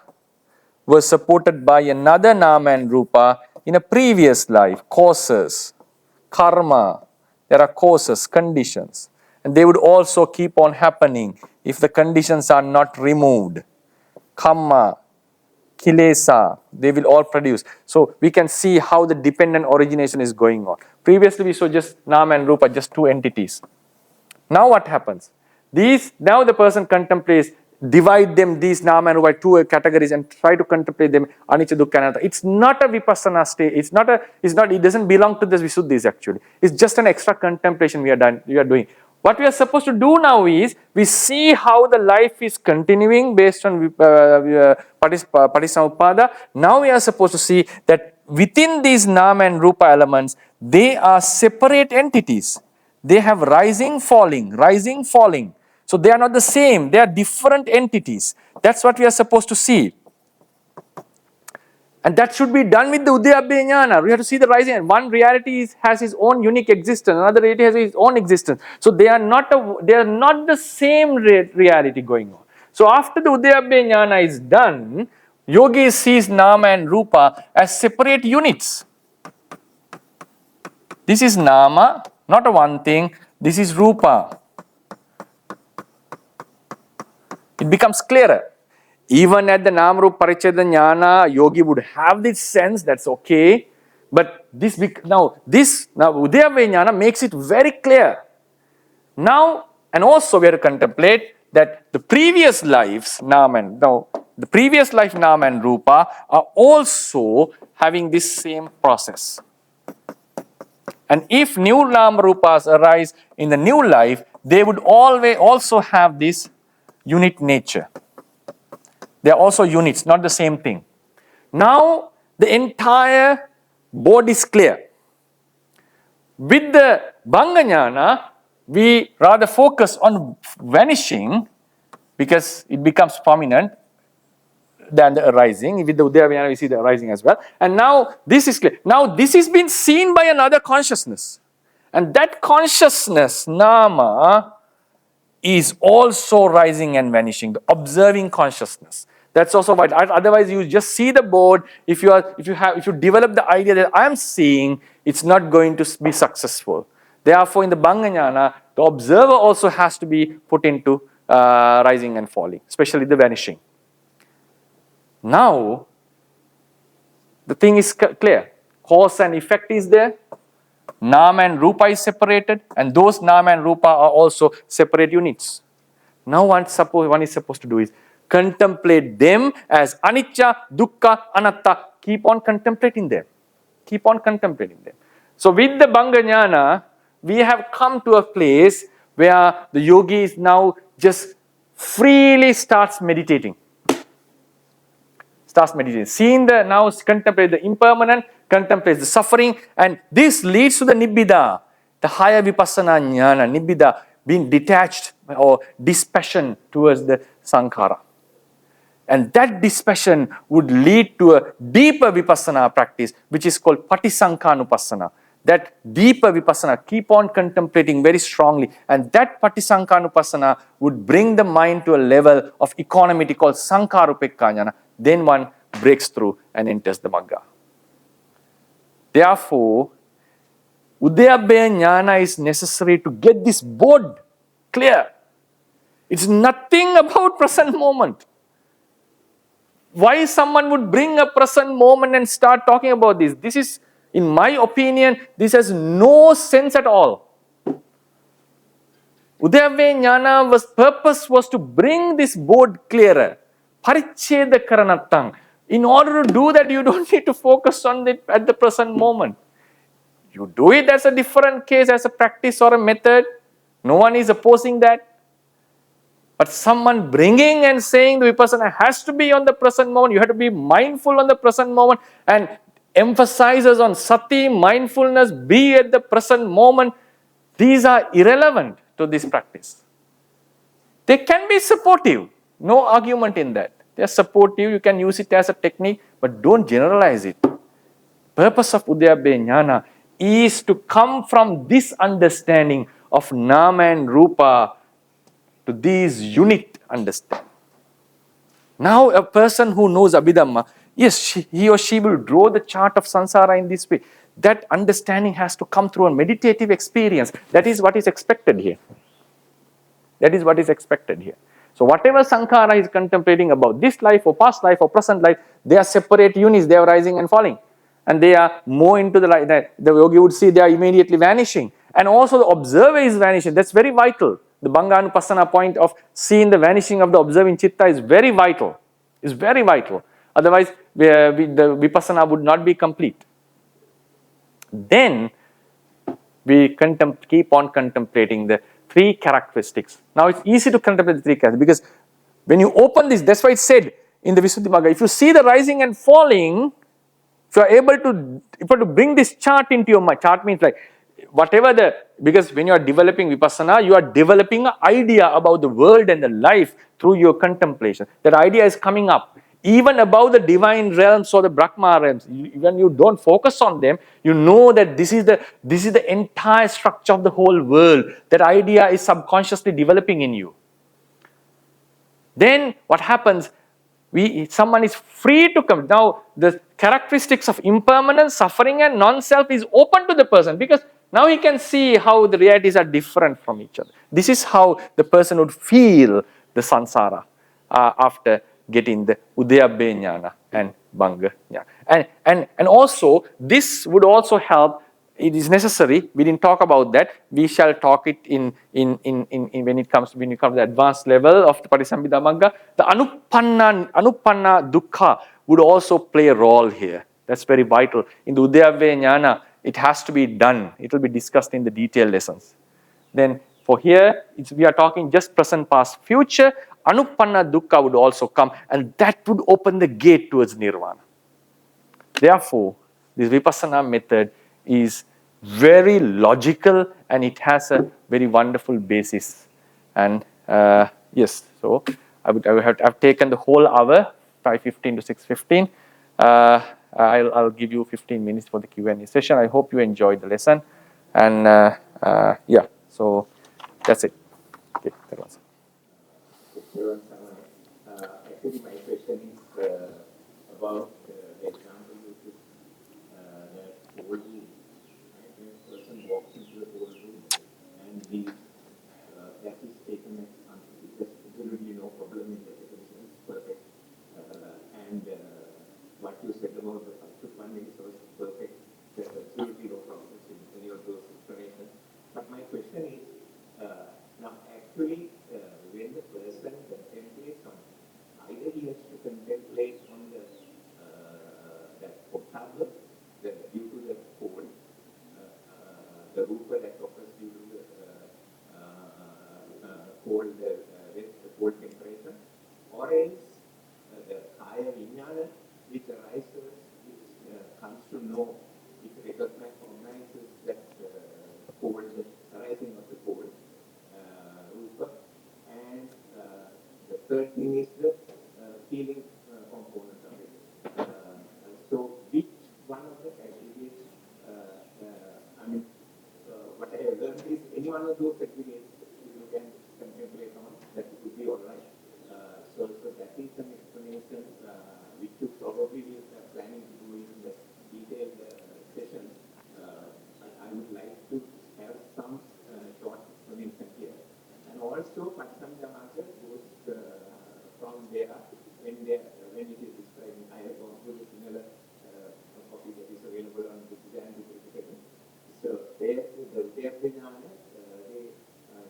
was supported by another Nama and Rupa in a previous life. Causes, karma. There are causes, conditions. And they would also keep on happening if the conditions are not removed. Kamma, kilesa, they will all produce. So we can see how the dependent origination is going on. Previously we saw just Nama and Rupa, just 2 entities. Now what happens? Now the person contemplates, divide them, these Nama and Rupa, 2 categories and try to contemplate them, Anicca Dukkha Anatta. It's not a Vipassana state. It doesn't belong to the Visuddhis actually. It's just an extra contemplation we are doing. What we are supposed to do now is, we see how the life is continuing based on Patissamuppada. Now we are supposed to see that within these Nama and Rupa elements, they are separate entities. They have rising, falling, rising, falling. So they are not the same. They are different entities. That's what we are supposed to see. And that should be done with the Uddiyabbe Jnana. We have to see the rising. And one reality has its own unique existence. Another reality has its own existence. So they are not the same reality going on. So after the Uddiyabbe Jnana is done, yogi sees Nama and Rupa as separate units. This is Nama, not a one thing. This is Rupa. It becomes clearer. Even at the Nama-Rupa Paricheda Jnana, yogi would have this sense, that's okay. But now Uddiyabbe Jnana makes it very clear. Now, and also we have to contemplate that the previous lives, Nama and Rupa, are also having this same process. And if new Nama-Rupas arise in the new life, they would always also have this unit nature. They are also units, not the same thing. Now the entire board is clear. With the Bhanganyana, we rather focus on vanishing because it becomes prominent than the arising. With the Udayavijnana, we see the arising as well. And now this is clear. Now this is being seen by another consciousness. And that consciousness, nama, is also rising and vanishing, the observing consciousness. That's also why. Otherwise, you just see the board. If you develop the idea that I am seeing, it's not going to be successful. Therefore, in the Bhanganyana, the observer also has to be put into rising and falling, especially the vanishing. Now, the thing is clear. Cause and effect is there. Nama and Rupa is separated, and those Nama and Rupa are also separate units. Now one is supposed to do is contemplate them as anicca, dukkha, anatta. Keep on contemplating them. Keep on contemplating them. So with the Bhanganyana, we have come to a place where the yogi is now just freely starts meditating. Seeing the, now contemplate the impermanent, contemplate the suffering, and this leads to the nibbida, the higher vipassana jnana, nibbida, being detached or dispassion towards the sankhara. And that dispassion would lead to a deeper vipassana practice, which is called patisankhanupassana. That deeper vipassana, keep on contemplating very strongly, and that patisankhanupassana would bring the mind to a level of equanimity called sankharupekka jnana. Then one breaks through and enters the Magga. Therefore, Udayabhaya Jnana is necessary to get this board clear. It's nothing about present moment. Why someone would bring a present moment and start talking about this? This is, in my opinion, this has no sense at all. Udayabhaya Jnana's purpose was to bring this board clearer. Paricheda karanattang. In order to do that, you don't need to focus on it at the present moment. You do it as a different case, as a practice or a method. No one is opposing that. But someone bringing and saying the vipassana has to be on the present moment. You have to be mindful on the present moment, and emphasizes on sati, mindfulness, be at the present moment. These are irrelevant to this practice. They can be supportive. No argument in that. They are supportive, you can use it as a technique, but don't generalize it. Purpose of Udayabhaya Jnana is to come from this understanding of Nama and Rupa to these unit understanding. Now a person who knows Abhidhamma, yes, he or she will draw the chart of samsara in this way. That understanding has to come through a meditative experience. That is what is expected here. That is what is expected here. So whatever sankhara is contemplating about this life or past life or present life, they are separate units, they are rising and falling. And they are more into the light. The yogi would see they are immediately vanishing. And also the observer is vanishing. That's very vital. The Bhanganupassana point of seeing the vanishing of the observing chitta is very vital. Is very vital. Otherwise, the vipassana would not be complete. Then we keep on contemplating the three characteristics. Now it's easy to contemplate the three characteristics because when you open this, that's why it said in the Visuddhimagga, if you see the rising and falling, if you are able to bring this chart into your mind, chart means like whatever because when you are developing vipassana, you are developing an idea about the world and the life through your contemplation. That idea is coming up. Even above the divine realms or the Brahma realms, when you don't focus on them, you know that this is the entire structure of the whole world. That idea is subconsciously developing in you. Then what happens? Someone is free to come. Now the characteristics of impermanence, suffering, and non-self is open to the person because now he can see how the realities are different from each other. This is how the person would feel the samsara after getting the Udayabhaya Jnana and Bhanga Jnana. And also, this would also help, it is necessary, we didn't talk about that, we shall talk it in when it comes to the advanced level of the Patisambhida Magga. The Anupanna Dukkha would also play a role here. That's very vital. In the Udayabhaya Jnana, it has to be done. It will be discussed in the detailed lessons. Then for here, we are talking just present, past, future. Anupanna Dukkha would also come, and that would open the gate towards Nirvana. Therefore, this Vipassana method is very logical and it has a very wonderful basis. And yes, so I've taken the whole hour, 5:15 to 6:15. I'll give you 15 minutes for the Q&A session. I hope you enjoyed the lesson. And yeah, so that's it. Okay, that was it. Actually, my question is about the example you took that old room. When a person walks into the old room and he that is taken as there's absolutely no problem in the definition, it's perfect. And what you said about the Satchupan is also perfect. There's absolutely no problems in any of those explanations. But my question is, now actually, when the person contemplates on, either he has to contemplate on the that Ottawa, due to the cold, the rupa that occurs due to the cold, the cold temperature, or else the kaya vinyana, which arises, which comes to know, it recognizes that cold, the arising of the cold rupa, and the third thing is the feeling component of it. So which one of the aggregates, I mean, what I have learned is any one of those aggregates you can contemplate on, that would be all right. So that is an explanation which you probably will planning to do in the detailed session. I would like to have some short explanation here. And also, Paccamyamaka goes from there when it is described. I have gone through the similar copy that is available on Buddhism and Buddhism. So there, the 𝐕𝐞𝐧𝐝𝐴, they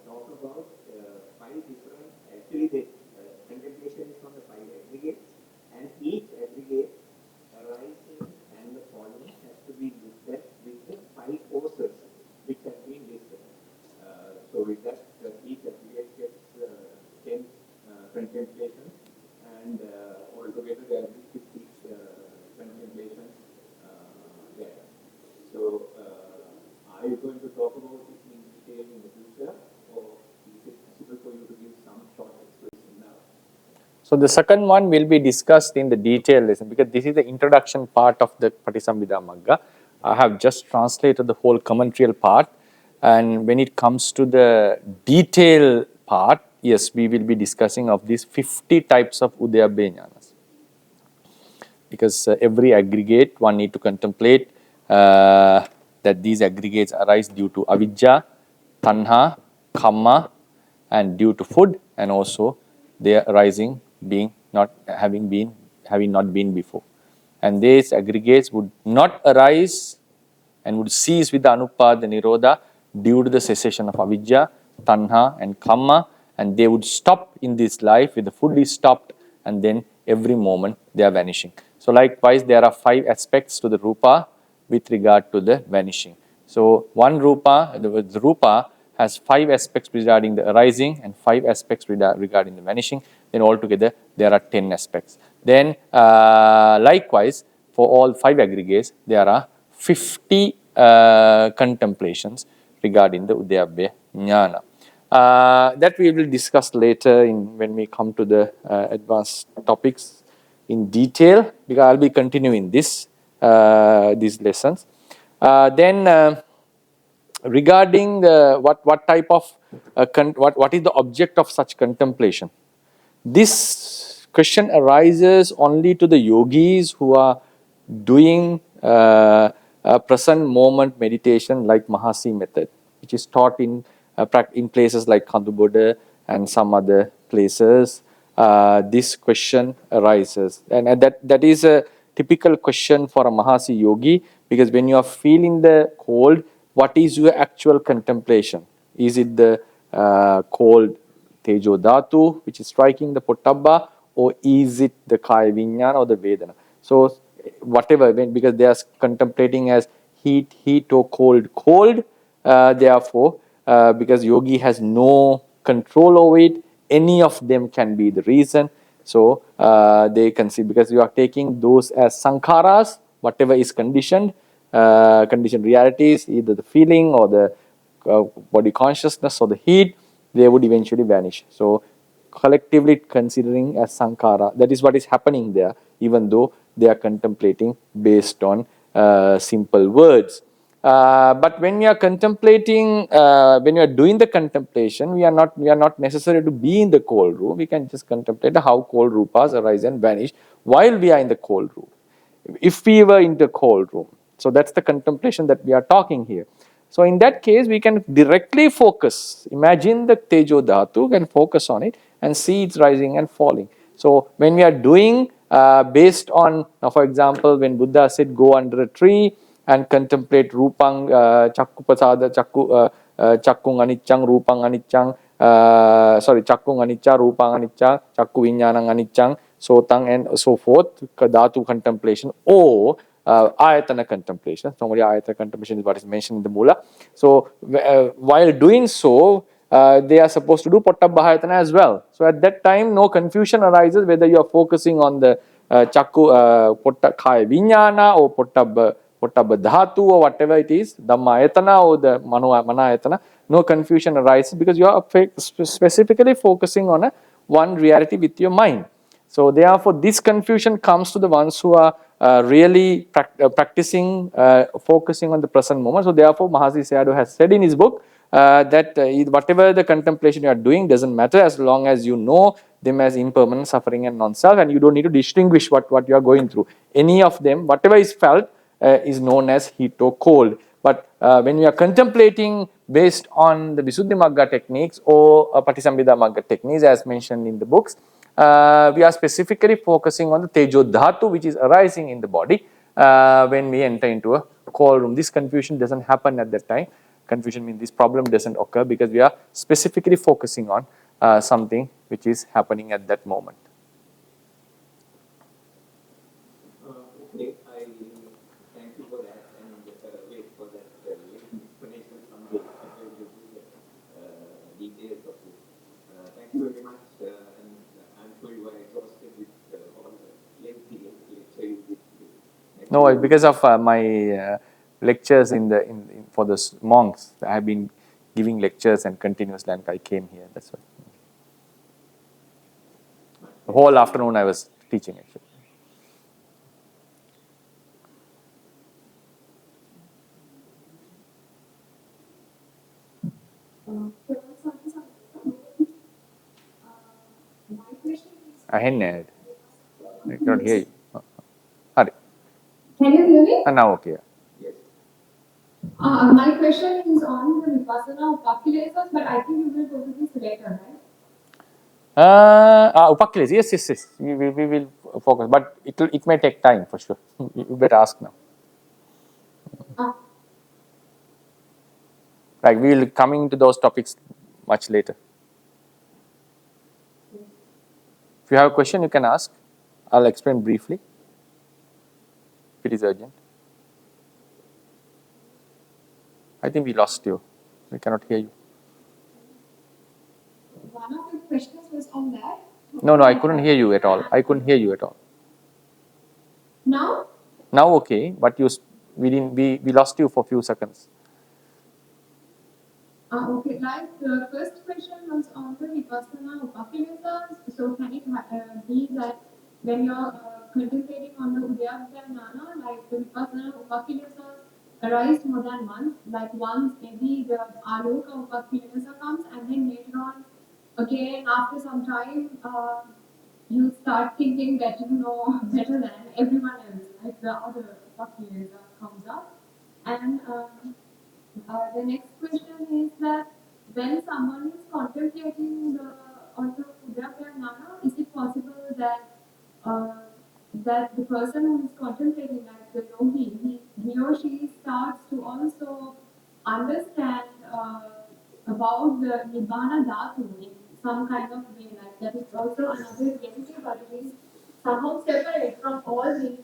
talk about five different, actually the contemplation is on the five aggregates, and each aggregate arising and the falling has to be looked at with the five causes which have been listed. So with that, each aggregate gets 10 contemplations, and altogether there will be 56 contemplations there. So are you going to talk about it in detail in the future, or is it possible for you to give some short explanation now? So the second one will be discussed in the detail lesson, because this is the introduction part of the Patisambhida Magga. I have just translated the whole commentarial part, and when it comes to the detail part, yes, we will be discussing of these 50 types of Udayabbaya Jnanas. Because every aggregate one need to contemplate that these aggregates arise due to avijja, tanha, kamma, and due to food, and also their arising being having not been before. And these aggregates would not arise and would cease with the anupada nirodha due to the cessation of avijja, tanha, and kamma, and they would stop in this life with the food is stopped, and then every moment they are vanishing. So likewise, there are five aspects to the rupa with regard to the vanishing. So one rupa, the rupa has five aspects regarding the arising and five aspects regarding the vanishing. Then altogether there are 10 aspects. Then likewise, for all five aggregates, there are 50 contemplations regarding the Udayabbaya Jnana. That we will discuss later when we come to the advanced topics in detail, because I'll be continuing these lessons. Then regarding what type of what is the object of such contemplation, this question arises only to the yogis who are doing a present moment meditation like Mahasi method, which is taught in places like Kadhuboda and some other places. This question arises, and that is a typical question for a Mahasi yogi, because when you are feeling the cold, what is your actual contemplation? Is it the cold Tejo Dhatu, which is striking the Pottabba, or is it the Kaya Vinyana or the Vedana? So whatever, because they are contemplating as heat, or cold, therefore, because yogi has no control over it, any of them can be the reason. So they consider, because you are taking those as sankharas whatever is conditioned realities, either the feeling or the body consciousness or the heat, they would eventually vanish. So collectively considering as sankhara, that is what is happening there, even though they are contemplating based on simple words. But when we are contemplating, when we are doing the contemplation, we are not necessary to be in the cold room. We can just contemplate how cold rupas arise and vanish while we are in the cold room. If we were in the cold room, so that's the contemplation that we are talking here. So in that case, we can directly focus. Imagine the Tejo Dhatu and focus on it and see it rising and falling. So when we are doing based on, now for example, when Buddha said go under a tree and contemplate Rupang Chakkupasada Chakkung Anicchang Rupang Anicchang, Chakkung Anicca Rupang Anicca Chakku Viññānaṃ Anicchang Sotang and so forth, Dhatu contemplation or Ayatana contemplation. Normally Ayatana contemplation is what is mentioned in the Mula. So while doing so, they are supposed to do Pottabhayatana as well. So at that time, no confusion arises whether you are focusing on the Chakku Kaya Viññāna or Pottabha Dhatu or whatever it is, Dhammayatana or the Manayatana. No confusion arises because you are specifically focusing on one reality with your mind. So therefore, this confusion comes to the ones who are really practicing, focusing on the present moment. So therefore, Mahasi Sayadaw has said in his book that whatever the contemplation you are doing doesn't matter as long as you know them as impermanent, suffering and non-self, and you don't need to distinguish what you are going through. Any of them, whatever is felt is known as heat or cold. But when we are contemplating based on the Visuddhi Magga techniques or Patisambhida Magga techniques as mentioned in the books, we are specifically focusing on the Tejo Dhatu which is arising in the body when we enter into a cold room. This confusion doesn't happen at that time. Confusion means this problem doesn't occur because we are specifically focusing on something which is happening at that moment. Okay, I thank you for that and wait for that explanation someday. I will give you the details of it. Thank you very much, and I'm sure you are exhausted with all the lengthy lecture you did. No, because of my lectures for the monks, I have been giving lectures and continuously, and I came here. That's why. The whole afternoon I was teaching actually. I cannot hear you. Hari. Can you hear me? Now okay. Yes. My question is on the Vipassana Upakkhilesa's, but I think you will go to this later, right? Upakkhiles, yes. We will focus, but it may take time for sure. You better ask now. Right, we will coming to those topics much later. If you have a question, you can ask. I'll explain briefly. If it is urgent. I think we lost you. We cannot hear you. One of the questions was on that. No, I couldn't hear you at all. Now? Now okay, but we lost you for a few seconds. Okay, like the first question was on the Vipassana Upakkhilesa's. So can it be that when you're contemplating on the Udayabhya Gnana, like the Vipassana Upakkhilesa's arise more than once, like once maybe the Aloka Upakkilesa comes and then later on, again after some time, you start thinking that you know better than everyone else, like the other Upakkilesa comes up. And the next question is that when someone is contemplating on the Udayabhya Gnana, is it possible that that the person who is contemplating, like the yogi, he or she starts to also understand about the Nibbana Dhatu in some kind of way, like that is also another reality, but it is somehow separate from all these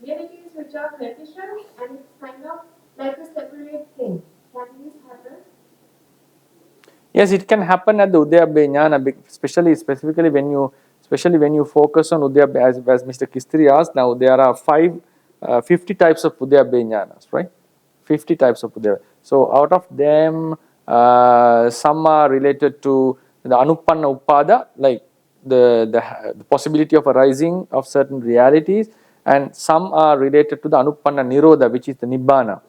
realities which are conditioned, and it's kind of like a separate thing. Can this happen? Yes, it can happen at the Udayabhya Jnana, specifically when you focus on Udayabhya, as Mr. Kistri asked. Now there are 5 50 types of Udyabhya jnanas, right? 50 types of Udyabhya. So out of them, some are related to the Anupanna Upada, like the possibility of arising of certain realities, and some are related to the Anupanna Nirodha, which is the Nibbana.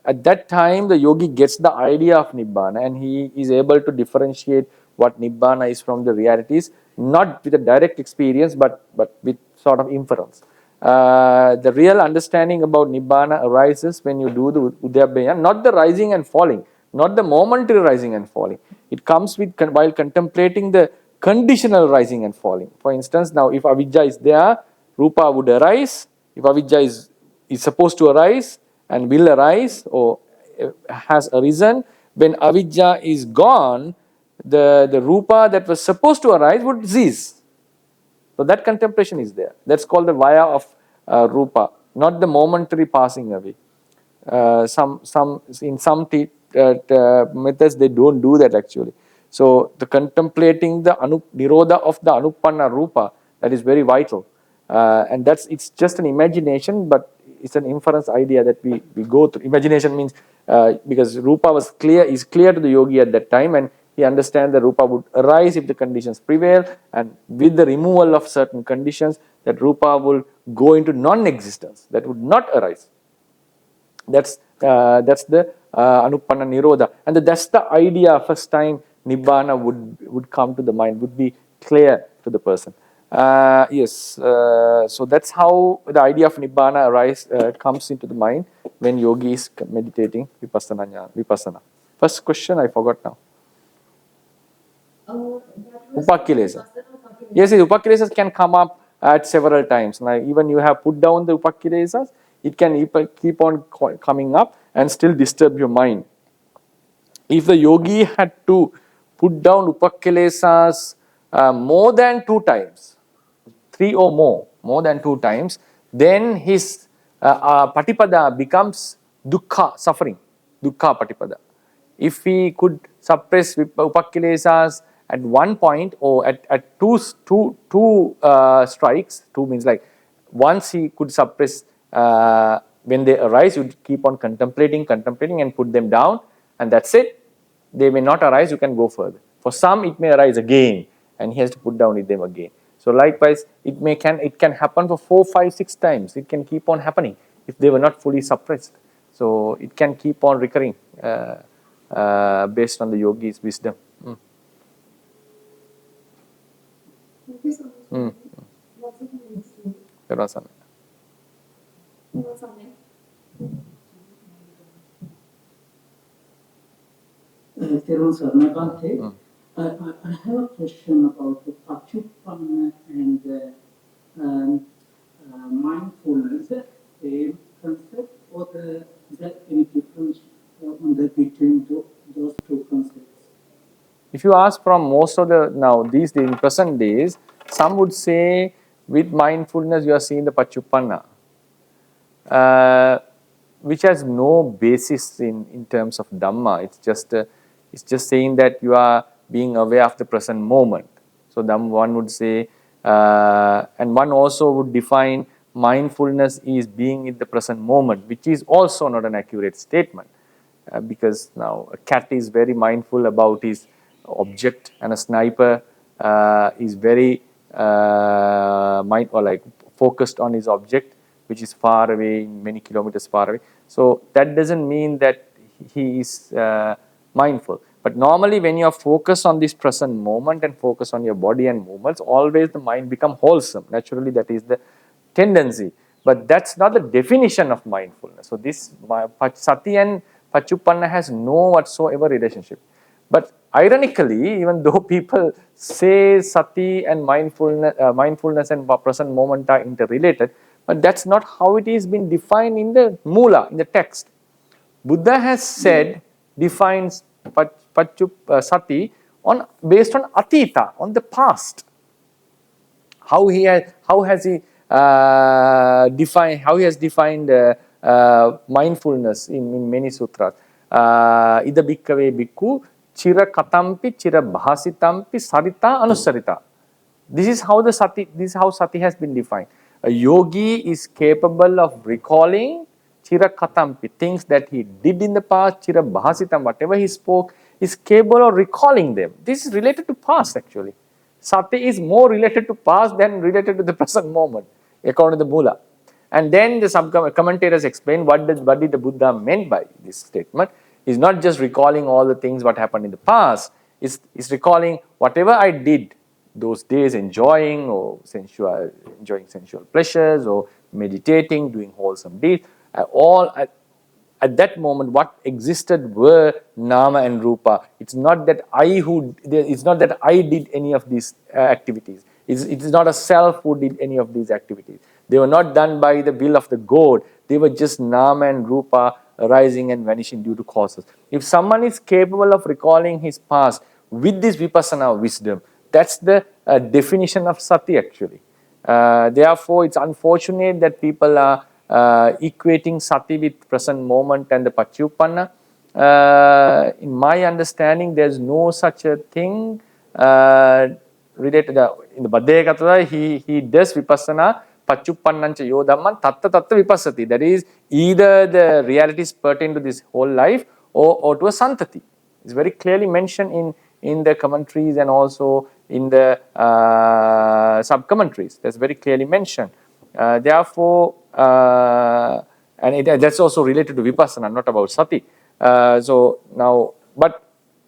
At that time, the yogi gets the idea of Nibbana and he is able to differentiate what Nibbana is from the realities, not with a direct experience, but with sort of inference. The real understanding about Nibbana arises when you do the Udyabhya, not the rising and falling, not the momentary rising and falling. It comes with while contemplating the conditional rising and falling. For instance, now if avijja is there, rupa would arise. If avijja is supposed to arise and will arise or has arisen, when avijja is gone, the rupa that was supposed to arise would cease. So that contemplation is there. That's called the vaya of rupa, not the momentary passing away. In some methods they don't do that actually. So the contemplating the nirodha of the anupanna rupa, that is very vital, and it's just an imagination, but it's an inference idea that we go through. Imagination means because rupa is clear to the yogi at that time, and he understands the rupa would arise if the conditions prevail, and with the removal of certain conditions, that rupa will go into non-existence, that would not arise. That's the Anupanna Nirodha, and that's the idea. First time Nibbana would come to the mind, would be clear to the person. Yes, so that's how the idea of Nibbana comes into the mind when yogi is meditating Vipassana. First question I forgot now. Upakilesa. Yes, upakilesas can come up at several times. Now, even you have put down the upakilesas, it can keep on coming up and still disturb your mind. If the yogi had to put down upakilesas more than 2 times, 3 or more than 2 times, then his patipada becomes dukkha, suffering, dukkha patipada. If he could suppress upakilesas at one point or at two strikes, 2 means like once he could suppress when they arise, you keep on contemplating and put them down, and that's it. They may not arise, you can go further. For some, it may arise again, and he has to put down them again. So likewise, it can happen for 4, 5, 6 times. It can keep on happening if they were not fully suppressed. So it can keep on recurring based on the yogi's wisdom. Thank you so much. What's the next one? I have a question about the Pachuppanna and mindfulness. Is that the same concept, or is there any difference between those 2 concepts? If you ask from most of in present days, some would say with mindfulness you are seeing the Pachuppanna, which has no basis in terms of Dhamma. It's just saying that you are being aware of the present moment. So one would say, and one also would define mindfulness is being in the present moment, which is also not an accurate statement, because now a cat is very mindful about his object, and a sniper is very focused on his object, which is far away, many kilometers far away. So that doesn't mean that he is mindful. But normally when you are focused on this present moment and focus on your body and movements, always the mind becomes wholesome. Naturally, that is the tendency. But that's not the definition of mindfulness. So this sati and Pachuppanna has no whatsoever relationship. But ironically, even though people say sati and mindfulness and present moment are interrelated, but that's not how it is been defined in the Mula, in the text. Buddha has defines sati based on atita, on the past. How he has defined mindfulness in many sutras. Ida bhikkave bhikkhu chira katampi chira bhasitampi sarita anusarita. This is how sati has been defined. A yogi is capable of recalling 𝐿𝐼𝐓, things that he did in the past, 𝐿𝐼𝐴, whatever he spoke, is capable of recalling them. This is related to past actually. Sati is more related to past than related to the present moment, according to the Mula. And then the commentators explain what did the Buddha meant by this statement. Is not just recalling all the things what happened in the past, is recalling whatever I did those days, enjoying sensual pleasures or meditating, doing wholesome deeds, all at that moment what existed were nama and rupa. It's not that I did any of these activities. It is not a self who did any of these activities. They were not done by the will of the God. They were just nama and rupa arising and vanishing due to causes. If someone is capable of recalling his past with this vipassana wisdom, that's the definition of sati actually. Therefore, it's unfortunate that people are equating sati with present moment and the paccuppanna. In my understanding, there's no such a thing related. In the Bhaddekatara, he does vipassana paccuppannañca yo dhamman tatta tatta vipassati. That is, either the realities pertain to this whole life or to a santati. It's very clearly mentioned in the commentaries and also in the sub-commentaries. That's very clearly mentioned. Therefore, that's also related to vipassana, not about sati. So now, but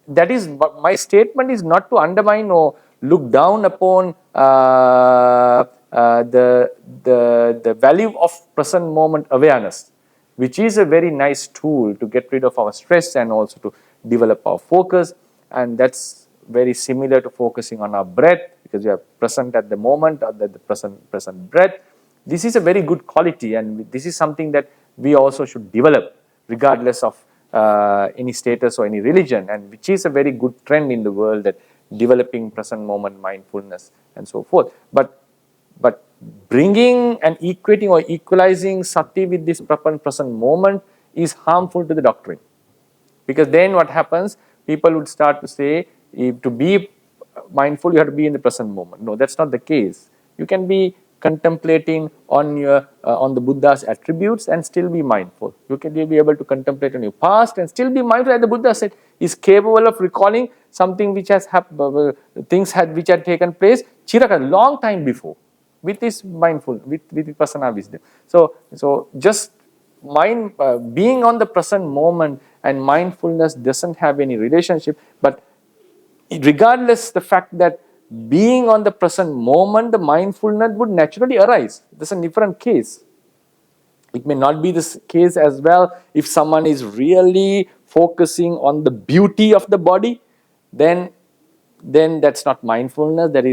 that is, my statement is not to undermine or look down upon the value of present moment awareness, which is a very nice tool to get rid of our stress and also to develop our focus. And that's very similar to focusing on our breath, because we are present at the moment, at the present breath. This is a very good quality, and this is something that we also should develop regardless of any status or any religion, and which is a very good trend in the world, that developing present moment mindfulness and so forth. But bringing and equating or equalizing sati with this present moment is harmful to the doctrine. Because then what happens, people would start to say, to be mindful, you have to be in the present moment. No, that's not the case. You can be contemplating on the Buddha's attributes and still be mindful. You can be able to contemplate on your past and still be mindful. As the Buddha said, is capable of recalling something which has happened, which had taken place a long time before, with this mindful, with vipassana wisdom. So just being on the present moment and mindfulness doesn't have any relationship, but regardless the fact that being on the present moment, the mindfulness would naturally arise. That's a different case. It may not be this case as well if someone is really focusing on the beauty of the body, then that's not mindfulness, that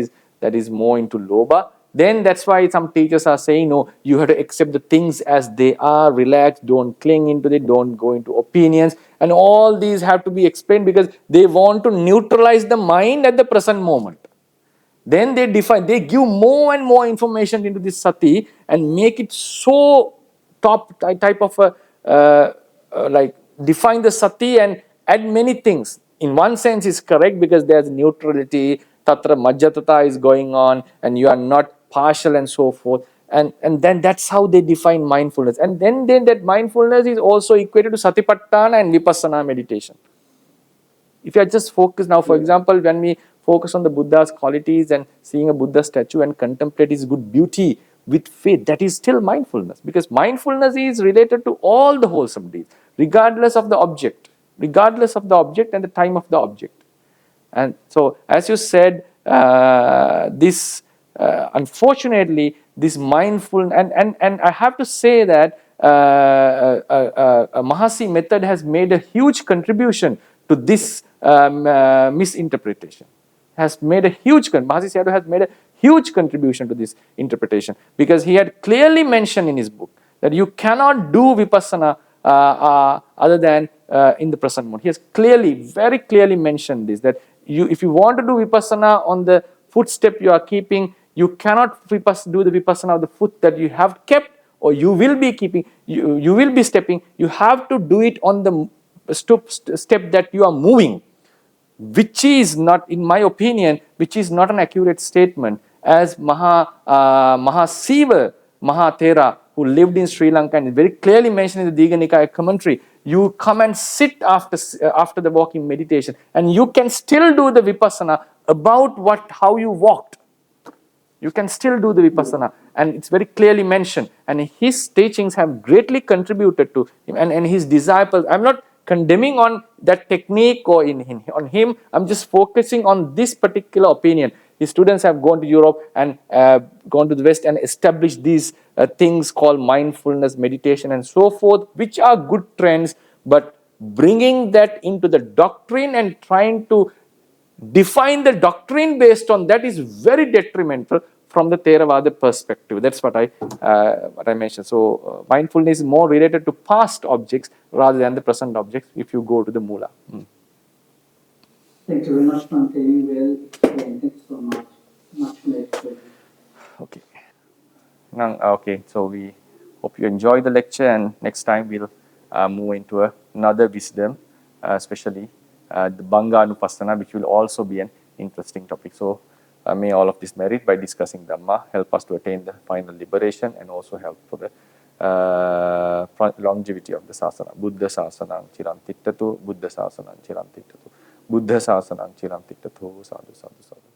is more into lobha. Then that's why some teachers are saying, no, you have to accept the things as they are, relax, don't cling into it, don't go into opinions. And all these have to be explained because they want to neutralize the mind at the present moment. Then they give more and more information into this sati and make it so top type of like define the sati and add many things. In one sense, it's correct because there's neutrality, tatra majjatata is going on, and you are not partial and so forth. And then that's how they define mindfulness. And then that mindfulness is also equated to satipatthana and vipassana meditation. If you are just focused now, for example, when we focus on the Buddha's qualities and seeing a Buddha statue and contemplate his good beauty with faith, that is still mindfulness, because mindfulness is related to all the wholesome deeds, regardless of the object and the time of the object. And so, as you said, unfortunately, this mindful and I have to say that Mahasi method has made a huge contribution to this misinterpretation. Mahasi Sayadaw has made a huge contribution to this interpretation, because he had clearly mentioned in his book that you cannot do vipassana other than in the present moment. He has very clearly mentioned this, that if you want to do vipassana on the footstep you are keeping, you cannot do the vipassana of the foot that you have kept or you will be keeping, you will be stepping. You have to do it on the step that you are moving, which is not, in my opinion, which is not an accurate statement, as Mahasiva Mahathera, who lived in Sri Lanka and very clearly mentioned in the Digha Nikaya commentary, you come and sit after the walking meditation, and you can still do the vipassana about how you walked. You can still do the vipassana, and it's very clearly mentioned. And his teachings have greatly contributed to him and his disciples. I'm not condemning on that technique or on him. I'm just focusing on this particular opinion. His students have gone to Europe and gone to the West and established these things called mindfulness, meditation, and so forth, which are good trends. But bringing that into the doctrine and trying to define the doctrine based on that is very detrimental from the Theravada perspective. That's what I mentioned. So mindfulness is more related to past objects rather than the present objects if you go to the Mula. Thank you very much, Bhante. Well explained. Thank you so much. Much later. Okay. Okay, so we hope you enjoy the lecture, and next time we'll move into another wisdom, especially the Banga Anupassana, which will also be an interesting topic. So may all of this merit by discussing Dhamma help us to attain the final liberation and also help for the longevity of the Sasana. Buddha Sasanang Chirantittatu, Buddha Sasanang Chirantittatu, Buddha Sasanang Chirantittatu, sadhu, sadhu, sadhu.